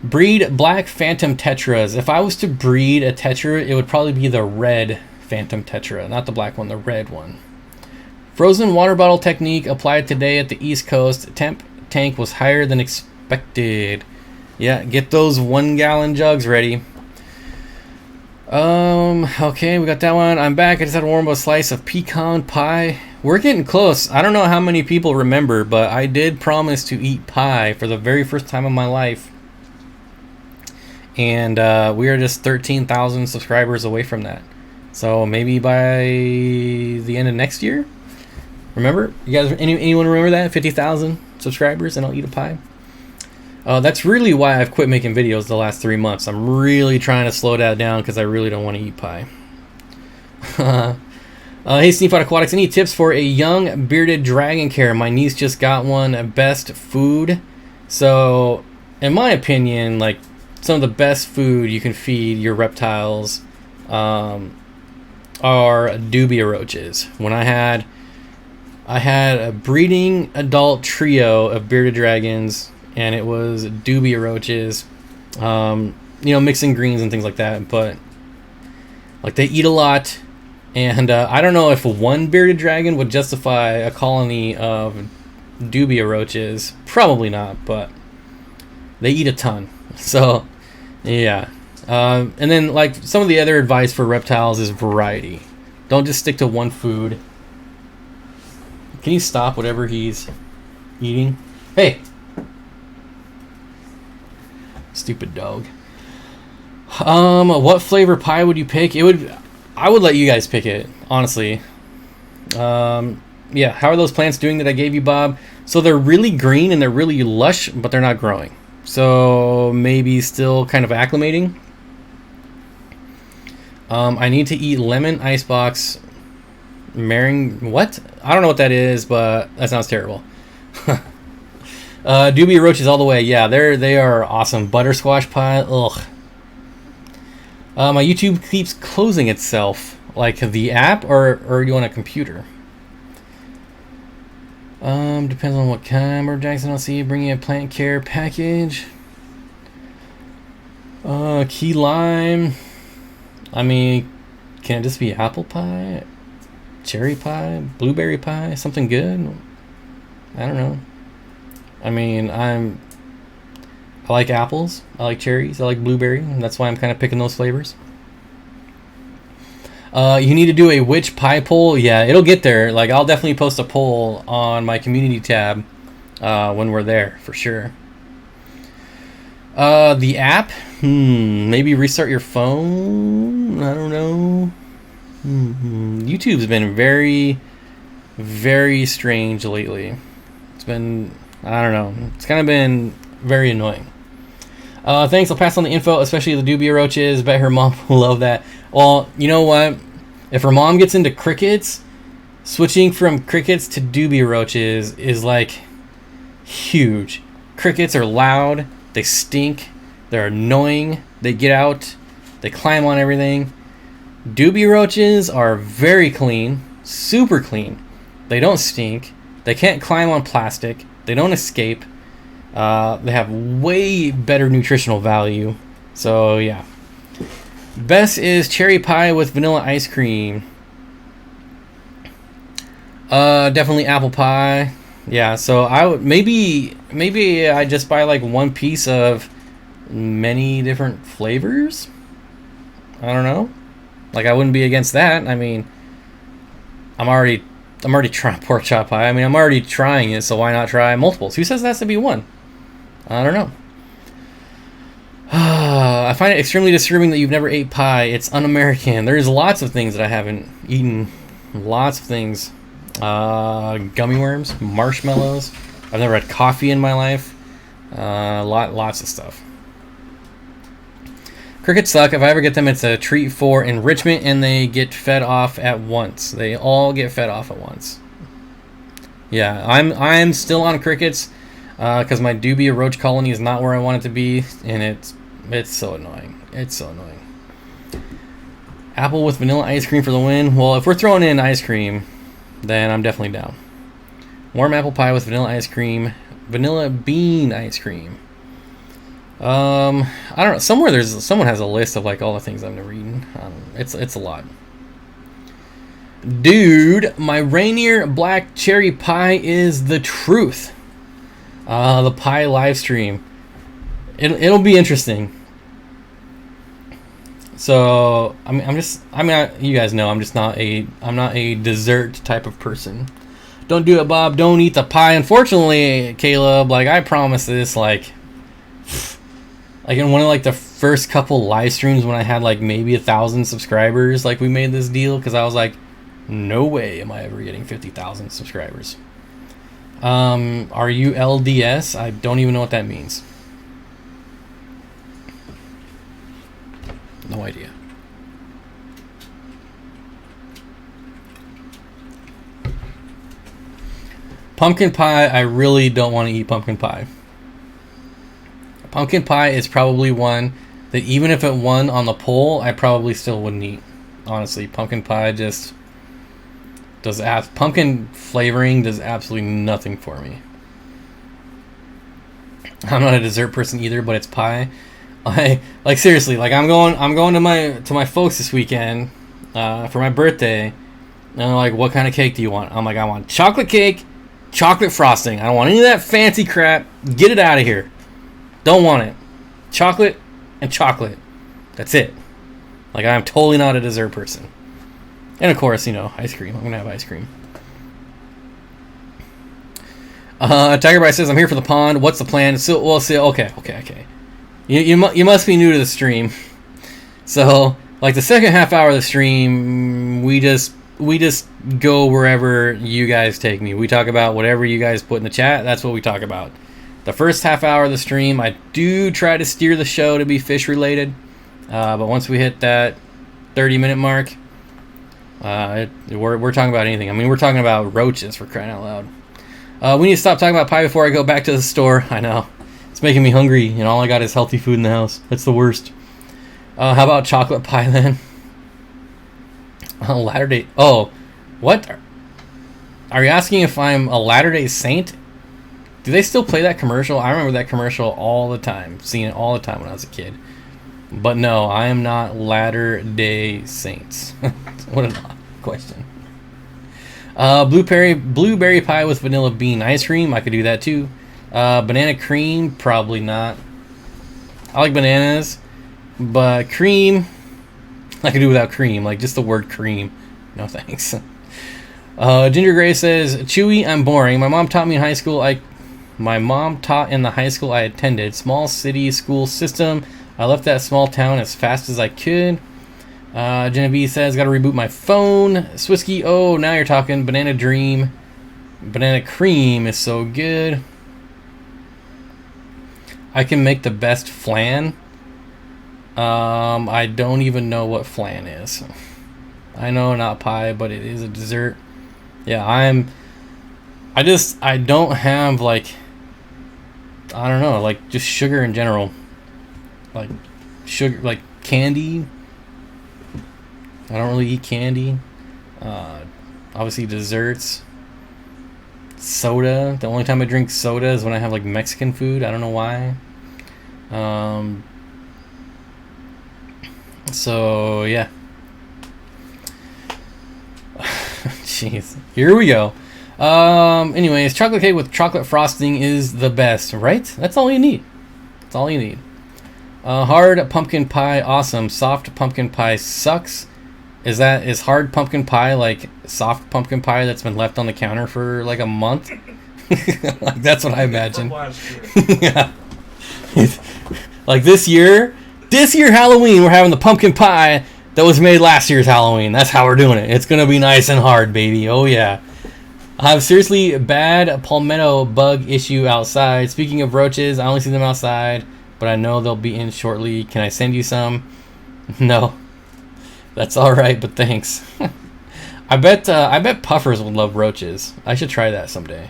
Speaker 1: Breed black phantom tetras. If I was to breed a tetra, it would probably be the red phantom tetra, not the black one, the red one. Frozen water bottle technique applied today at the East Coast. Temp tank was higher than expected. Yeah, get those 1 gallon jugs ready. Okay, we got that one. I'm back. I just had to warm up a slice of pecan pie. We're getting close. I don't know how many people remember, but I did promise to eat pie for the very first time in my life. And we are just 13,000 subscribers away from that. So maybe by the end of next year? Remember? You guys, anyone remember that? 50,000 subscribers and I'll eat a pie? That's really why I've quit making videos the last 3 months. I'm really trying to slow that down because I really don't want to eat pie. Hey, Steenfott Aquatics, any tips for a young bearded dragon care? My niece just got one. Best food? So, in my opinion, like, some of the best food you can feed your reptiles are dubia roaches. When I had a breeding adult trio of bearded dragons, and it was dubia roaches, mixing greens and things like that, but like they eat a lot. And I don't know if one bearded dragon would justify a colony of dubia roaches. Probably not, but they eat a ton. So, yeah. And then, like, some of the other advice for reptiles is variety. Don't just stick to one food. Can you stop whatever he's eating? Hey! Stupid dog. What flavor pie would you pick? I would let you guys pick it, honestly. Yeah, how are those plants doing that I gave you, Bob? So they're really green and they're really lush, but they're not growing. So maybe still kind of acclimating. I need to eat lemon icebox what? I don't know what that is, but that sounds terrible. Dubia roaches all the way. Yeah, they are awesome. Buttersquash pie. Ugh. My YouTube keeps closing itself, like the app, or you want a computer? Depends on what kind. Or Jackson, I'll see you bringing a plant care package. Key lime. I mean, can it just be apple pie, cherry pie, blueberry pie, something good? I don't know. I mean, I like apples, I like cherries, I like blueberry, and that's why I'm kind of picking those flavors. You need to do a which pie poll. Yeah, it'll get there. Like, I'll definitely post a poll on my community tab when we're there, for sure. The app? Maybe restart your phone? I don't know. YouTube's been very, very strange lately. It's been, I don't know. It's kind of been very annoying. Thanks, I'll pass on the info, especially the dubia roaches. Bet her mom will love that. Well, you know what? If her mom gets into crickets, switching from crickets to dubia roaches is like huge. Crickets are loud, they stink, they're annoying, they get out, they climb on everything. Dubia roaches are very clean, super clean. They don't stink, they can't climb on plastic, they don't escape. They have way better nutritional value. So yeah. Best is cherry pie with vanilla ice cream. Definitely apple pie. Yeah, so I would maybe I just buy like one piece of many different flavors. I don't know. Like, I wouldn't be against that. I mean, I'm already trying pork chop pie. I mean, I'm already trying it, so why not try multiples? Who says that has to be one? I don't know. I find it extremely disturbing that you've never ate pie. It's un-American. There's lots of things that I haven't eaten. Lots of things. Gummy worms, marshmallows. I've never had coffee in my life. Lots of stuff. Crickets suck. If I ever get them, it's a treat for enrichment, and they get fed off at once. They all get fed off at once. Yeah, I'm still on crickets because my dubia roach colony is not where I want it to be, and it's so annoying. It's so annoying. Apple with vanilla ice cream for the win. Well, if we're throwing in ice cream, then I'm definitely down. Warm apple pie with vanilla ice cream, vanilla bean ice cream. I don't know. Someone has a list of like all the things I've never eaten. It's a lot. Dude, my Rainier black cherry pie is the truth. The pie live stream. It'll be interesting. So you guys know I'm not a dessert type of person. Don't do it, Bob. Don't eat the pie. Unfortunately, Caleb, like, I promised this like in one of like the first couple live streams when I had like maybe 1,000 subscribers, like we made this deal because I was like, no way am I ever getting 50,000 subscribers. Are you LDS? I don't even know what that means. No idea. Pumpkin pie, I really don't want to eat pumpkin pie. Pumpkin pie is probably one that even if it won on the poll, I probably still wouldn't eat. Honestly, pumpkin pie just pumpkin flavoring does absolutely nothing for me. I'm not a dessert person either, but it's pie. Like seriously, like I'm going to my folks this weekend for my birthday, and they're like, "What kind of cake do you want?" I'm like, "I want chocolate cake, chocolate frosting. I don't want any of that fancy crap. Get it out of here. Don't want it. Chocolate and chocolate. That's it." Like, I'm totally not a dessert person. And of course, ice cream. I'm gonna have ice cream. Tiger Bite says, "I'm here for the pond. What's the plan?" So, well, see, okay. You must be new to the stream. So, like the second half hour of the stream, we just go wherever you guys take me. We talk about whatever you guys put in the chat. That's what we talk about. The first half hour of the stream, I do try to steer the show to be fish related. But once we hit that 30-minute mark, we're talking about anything. I mean, we're talking about roaches, for crying out loud. We need to stop talking about pie before I go back to the store. I know. It's making me hungry, and all I got is healthy food in the house. That's the worst. How about chocolate pie, then? Latter-day... Oh, what? Are you asking if I'm a Latter-day Saint? Do they still play that commercial? I remember that commercial all the time. Seeing it all the time when I was a kid. But no, I am not Latter-day Saints. What an odd question. Blueberry pie with vanilla bean ice cream. I could do that too. Banana cream, probably not. I like bananas, but cream, I could do without cream. Like just the word cream. No thanks. Ginger Gray says, "Chewy, I'm boring. My mom taught me in high school. My mom taught in the high school I attended. Small city school system. I left that small town as fast as I could." Genevieve says, "Got to reboot my phone." Swisky, oh, now you're talking. Banana Dream. Banana cream is so good. I can make the best flan. I don't even know what flan is. I know not pie, but it is a dessert. Yeah, I don't have I don't know, just sugar in general. Like sugar, like candy. I don't really eat candy. Obviously desserts. Soda. The only time I drink soda is when I have Mexican food. I don't know why. So yeah. Jeez. Here we go. Anyways, chocolate cake with chocolate frosting is the best, right? That's all you need. That's all you need. Hard pumpkin pie, awesome. Soft pumpkin pie sucks. Is hard pumpkin pie like soft pumpkin pie that's been left on the counter for a month? That's what I imagine. Yeah. Like this year Halloween, we're having the pumpkin pie that was made last year's Halloween. That's how we're doing it. It's gonna be nice and hard, baby. Oh yeah. I have seriously bad palmetto bug issue outside. Speaking of roaches, I only see them outside, but I know they'll be in shortly. Can I send you some? No. That's all right, but thanks. I bet puffers would love roaches. I should try that someday.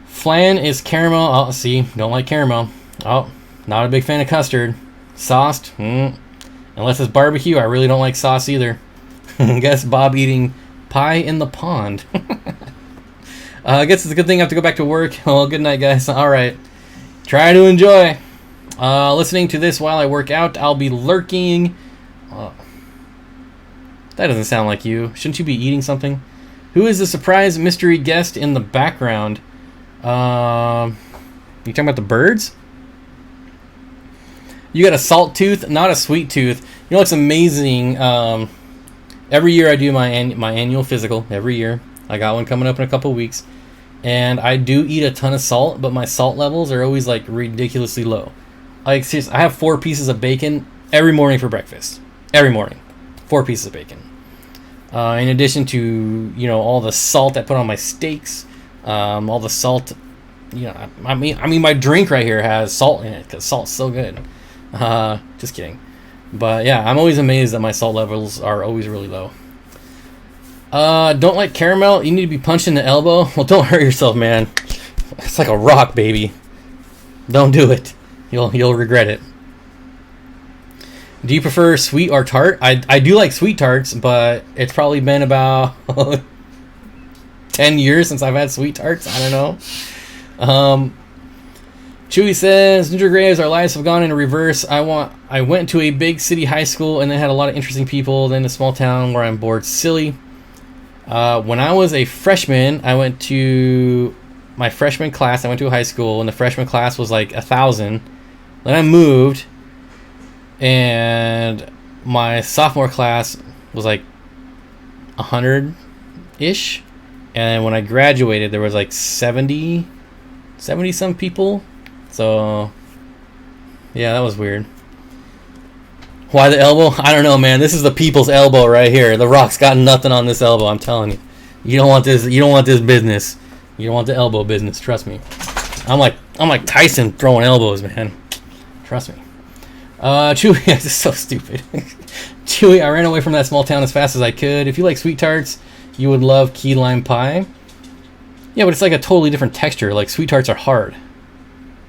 Speaker 1: Flan is caramel. Oh, see, don't like caramel. Oh, not a big fan of custard. Sauced? Unless it's barbecue, I really don't like sauce either. Guess Bob eating pie in the pond. I guess it's a good thing I have to go back to work. Well, good night, guys. All right. Try to enjoy. Listening to this while I work out. I'll be lurking. That doesn't sound like you. Shouldn't you be eating something? Who is the surprise mystery guest in the background? You talking about the birds? You got a salt tooth, not a sweet tooth. You know what's amazing? Every year I do my annual physical. Every year. I got one coming up in a couple weeks. And I do eat a ton of salt, but my salt levels are always ridiculously low. Seriously, I have 4 pieces of bacon every morning for breakfast. Every morning. 4 pieces of bacon. In addition to, all the salt I put on my steaks. All the salt, I mean, my drink right here has salt in it because salt's so good. Just kidding. But yeah, I'm always amazed that my salt levels are always really low. Don't like caramel. You need to be punched in the elbow. Well, don't hurt yourself, man. It's like a rock, baby. Don't do it. You'll regret it. Do you prefer sweet or tart? I do like sweet tarts, but it's probably been about 10 years since I've had sweet tarts. I don't know. Chewy says, Ninja Graves, our lives have gone in reverse. I went to a big city high school and then had a lot of interesting people. Then a small town where I'm bored silly. When I was a freshman, I went to my freshman class. I went to a high school, and the freshman class was like 1,000. Then I moved, and my sophomore class was like 100-ish. And when I graduated, there was like 70 some people. So, yeah, that was weird. Why the elbow? I don't know, man. This is the people's elbow right here. The Rock's got nothing on this elbow. I'm telling you. You don't want this. You don't want this business. You don't want the elbow business. Trust me. I'm like Tyson throwing elbows, man. Trust me. Chewy, this is so stupid. Chewy, I ran away from that small town as fast as I could. If you like sweet tarts, you would love key lime pie. Yeah, but it's like a totally different texture. Like, sweet tarts are hard.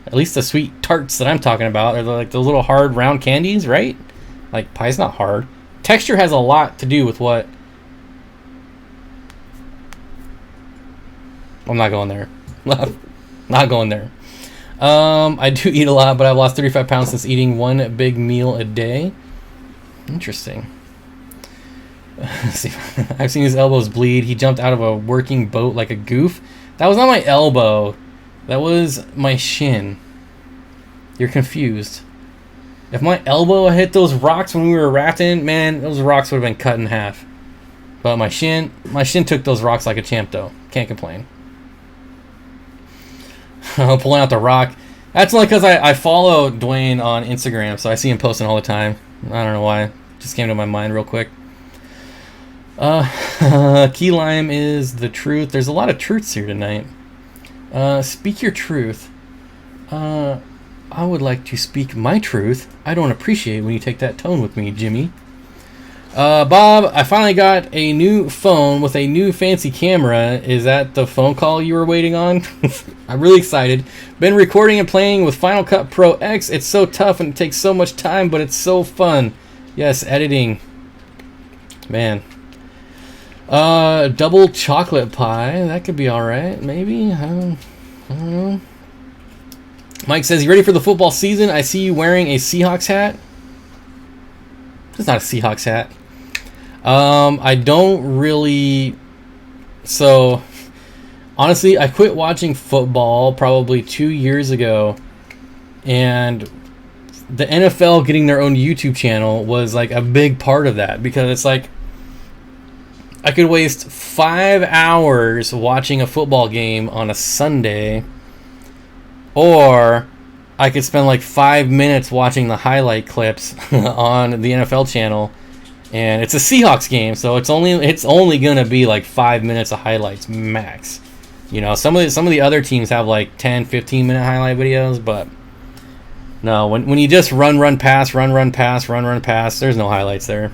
Speaker 1: At least the sweet tarts that I'm talking about are like the little hard round candies, right? Like, pie's not hard. Texture has a lot to do with what... I'm not going there. Not going there. I do eat a lot, but I've lost 35 pounds since eating one big meal a day. Interesting. Let's see. I've seen his elbows bleed. He jumped out of a working boat like a goof. That was not my elbow. That was my shin. You're confused. If my elbow hit those rocks when we were rafting, man, those rocks would have been cut in half. But my shin took those rocks like a champ, though. Can't complain. Pulling out the rock. That's only because I follow Dwayne on Instagram, so I see him posting all the time. I don't know why. Just came to my mind real quick. Key lime is the truth. There's a lot of truths here tonight. Speak your truth. I would like to speak my truth. I don't appreciate when you take that tone with me, Jimmy. Bob, I finally got a new phone with a new fancy camera. Is that the phone call you were waiting on? I'm really excited. Been recording and playing with Final Cut Pro X. It's so tough and it takes so much time, but it's so fun. Yes, editing. Man. Double chocolate pie. That could be alright, maybe. I don't know. Mike says, you ready for the football season? I see you wearing a Seahawks hat. It's not a Seahawks hat. I don't really... So, honestly, I quit watching football probably 2 years ago. And the NFL getting their own YouTube channel was like a big part of that. Because it's like, I could waste 5 hours watching a football game on a Sunday, or I could spend like 5 minutes watching the highlight clips on the NFL channel, and it's a Seahawks game, so it's only gonna be like 5 minutes of highlights max. You know, some of the other teams have like 10, 15-minute highlight videos, but no, when you just run pass, there's no highlights there.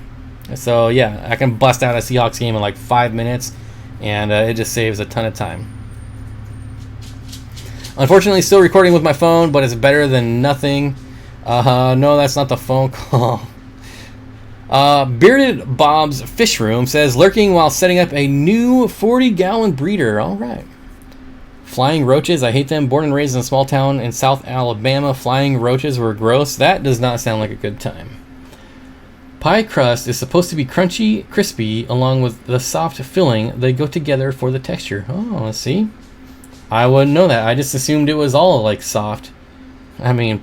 Speaker 1: So yeah, I can bust out a Seahawks game in like 5 minutes, and it just saves a ton of time. Unfortunately, still recording with my phone, but it's better than nothing. No, that's not the phone call. Bearded Bob's Fish Room says, lurking while setting up a new 40-gallon breeder. All right. Flying roaches, I hate them. Born and raised in a small town in South Alabama. Flying roaches were gross. That does not sound like a good time. Pie crust is supposed to be crunchy, crispy, along with the soft filling. They go together for the texture. Oh, let's see. I wouldn't know that. I just assumed it was all like soft. I mean,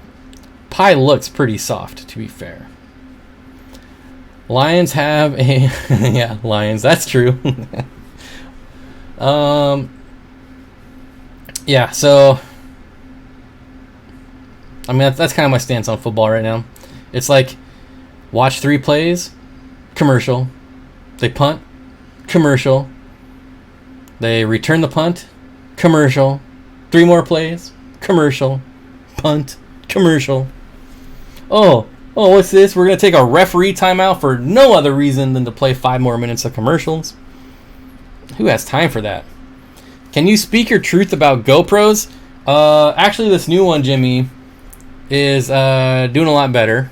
Speaker 1: pie looks pretty soft, to be fair. Lions have a... yeah, lions. That's true. Yeah, so... I mean, that's kind of my stance on football right now. It's like, watch 3 plays, commercial. They punt, commercial. They return the punt, commercial. 3 more plays, commercial. Punt, commercial. Oh, Oh, what's this? We're going to take a referee timeout for no other reason than to play 5 more minutes of commercials. Who has time for that? Can you speak your truth about GoPros? Actually, this new one, Jimmy, is doing a lot better.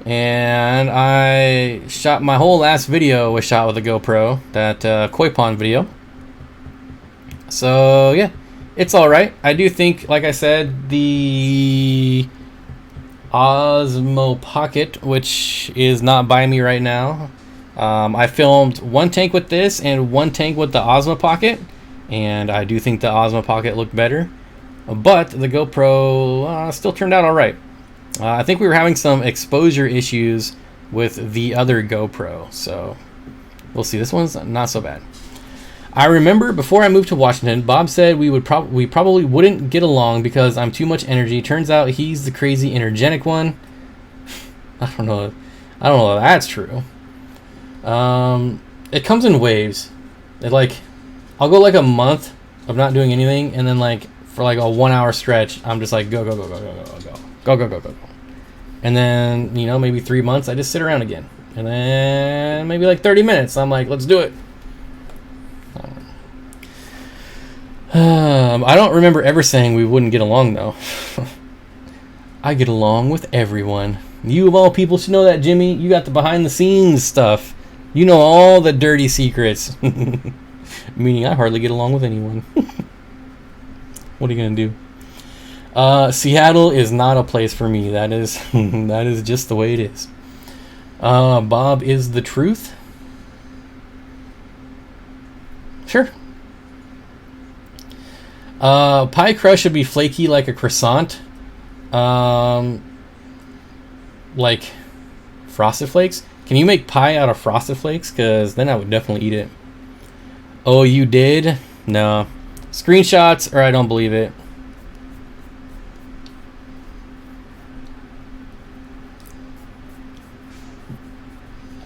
Speaker 1: And I shot my whole last video was shot with a GoPro, that koi pond video. So, yeah, it's alright. I do think, like I said, the Osmo Pocket, which is not by me right now. I filmed 1 tank with this and 1 tank with the Osmo Pocket, and I do think the Osmo Pocket looked better, but the GoPro still turned out alright. I think we were having some exposure issues with the other GoPro, so we'll see. This one's not so bad. I remember before I moved to Washington, Bob said we probably wouldn't get along because I'm too much energy. Turns out he's the crazy energetic one. I don't know if that's true. It comes in waves. I'll go like a month of not doing anything, and then like for like a 1 hour stretch, I'm just like go, and then maybe 3 months I just sit around again, and then maybe like 30 minutes I'm like, let's do it. I don't remember ever saying we wouldn't get along, though. I get along with everyone. You, of all people, should know that, Jimmy. You got the behind-the-scenes stuff. You know all the dirty secrets. Meaning I hardly get along with anyone. What are you going to do? Seattle is not a place for me. That is that is just the way it is. Bob is the truth. Sure. Pie crust should be flaky like a croissant. Like Frosted Flakes. Can you make pie out of Frosted Flakes? Because then I would definitely eat it. Oh, you did? No. Screenshots, or I don't believe it.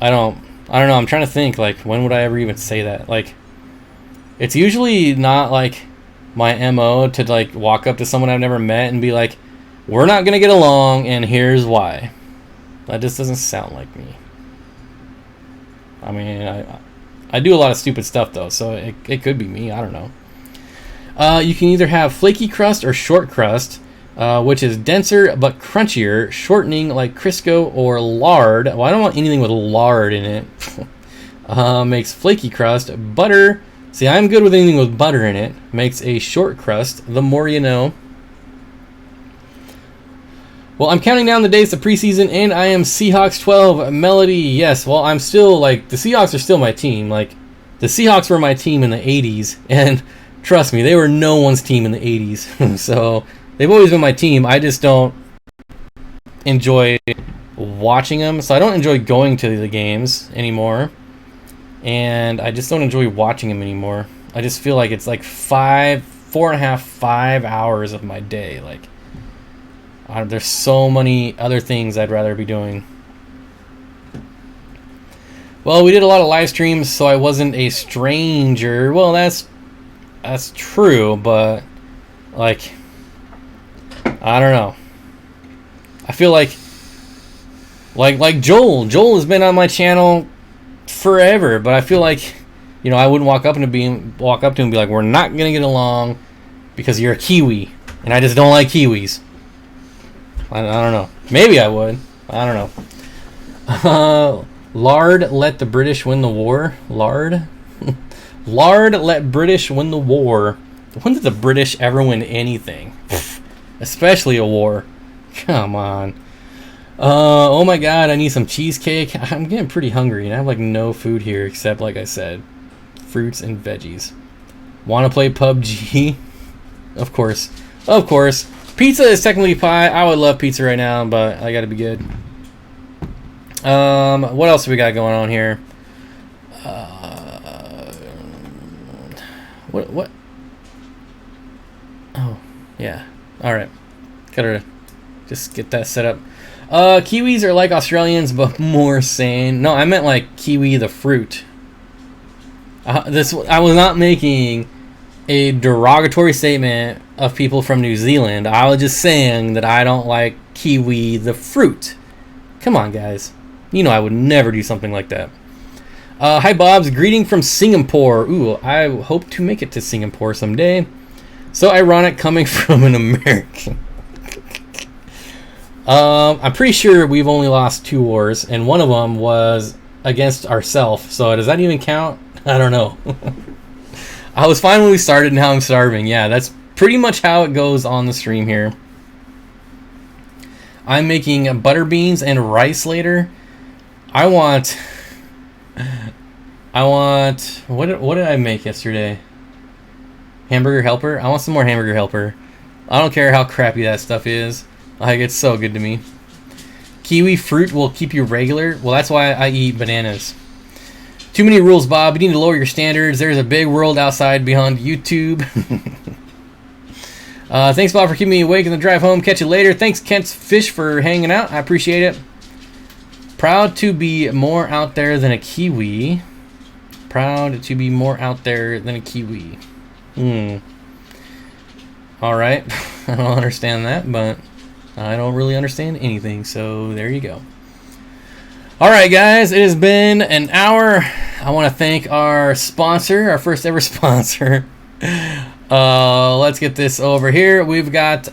Speaker 1: I don't know. I'm trying to think, like, when would I ever even say that? Like, it's usually not like my MO to like walk up to someone I've never met and be like, we're not gonna get along and here's why. That just doesn't sound like me. I mean, I do a lot of stupid stuff though, so it could be me. I don't know. You can either have flaky crust or short crust, which is denser but crunchier, shortening like Crisco or lard. Well, I don't want anything with lard in it. Makes flaky crust. Butter. See, I'm good with anything with butter in it. Makes a short crust. The more you know. Well, I'm counting down the days to preseason, and I am Seahawks 12. Melody, yes. Well, I'm still, like, the Seahawks are still my team. Like, the Seahawks were my team in the 80s, and trust me, they were no one's team in the 80s. So, they've always been my team. I just don't enjoy watching them. So, I don't enjoy going to the games anymore. And I just don't enjoy watching them anymore. I just feel like it's like 5 hours of my day. Like, there's so many other things I'd rather be doing. Well, we did a lot of live streams, so I wasn't a stranger. Well, that's true, but like, I don't know. I feel like Joel has been on my channel forever, but I feel like, I wouldn't walk up to him and be like, we're not gonna get along because you're a Kiwi and I just don't like Kiwis. I don't know. Maybe I would. I don't know. Lard let the British win the war. Lard let British win the war. When did the British ever win anything? Especially a war. Come on. Oh my god, I need some cheesecake. I'm getting pretty hungry and I have like no food here except, like I said, fruits and veggies. Want to play PUBG? Of course. Pizza is technically pie. I would love pizza right now, but I gotta be good. What else do we got going on here? What? Oh, yeah. Alright. Gotta just get that set up. Kiwis are like Australians, but more sane. No, I meant like kiwi the fruit. I was not making a derogatory statement of people from New Zealand. I was just saying that I don't like kiwi the fruit. Come on, guys. You know I would never do something like that. Hi, Bob's. Greeting from Singapore. Ooh, I hope to make it to Singapore someday. So ironic coming from an American. I'm pretty sure we've only lost 2 wars, and one of them was against ourselves. So does that even count? I don't know. I was fine when we started, and now I'm starving. Yeah, that's pretty much how it goes on the stream here. I'm making butter beans and rice later. I want. What did I make yesterday? Hamburger helper. I want some more hamburger helper. I don't care how crappy that stuff is. Like, it's so good to me. Kiwi fruit will keep you regular. Well, that's why I eat bananas. Too many rules, Bob. You need to lower your standards. There's a big world outside beyond YouTube. Thanks, Bob, for keeping me awake in the drive home. Catch you later. Thanks, Kent's Fish, for hanging out. I appreciate it. Proud to be more out there than a kiwi. Proud to be more out there than a kiwi. Alright. I don't understand that, but I don't really understand anything, so there you go. Alright, guys, it has been an hour. I want to thank our sponsor, our first ever sponsor. Let's get this over here. We've got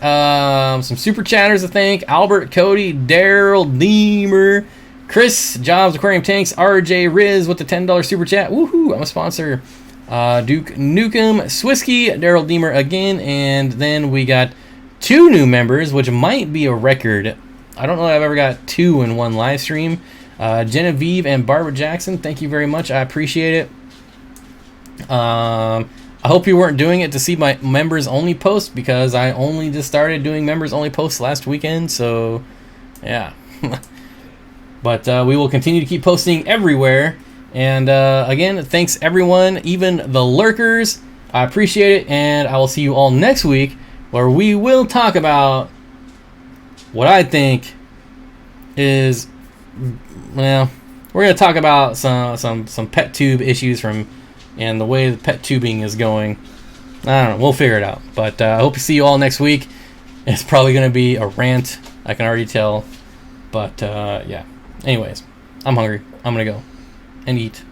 Speaker 1: some super chatters to thank. Albert, Cody, Daryl, Deemer, Chris, Jobs, Aquarium Tanks, RJ, Riz with the $10 super chat. Woohoo, I'm a sponsor. Duke Nukem, Swisky, Daryl Deemer again, and then we got 2 new members, which might be a record. I don't know if I've ever got 2 in one live stream. Genevieve and Barbara Jackson, thank you very much. I appreciate it. I hope you weren't doing it to see my members only post, because I only just started doing members only posts last weekend, so yeah. But we will continue to keep posting everywhere. And again, thanks everyone, even the lurkers. I appreciate it, and I will see you all next week, where we will talk about what I think is, well, we're going to talk about some pet tube issues and the way the pet tubing is going. I don't know, we'll figure it out. But I hope to see you all next week. It's probably going to be a rant, I can already tell. But yeah. Anyways, I'm hungry. I'm going to go and eat.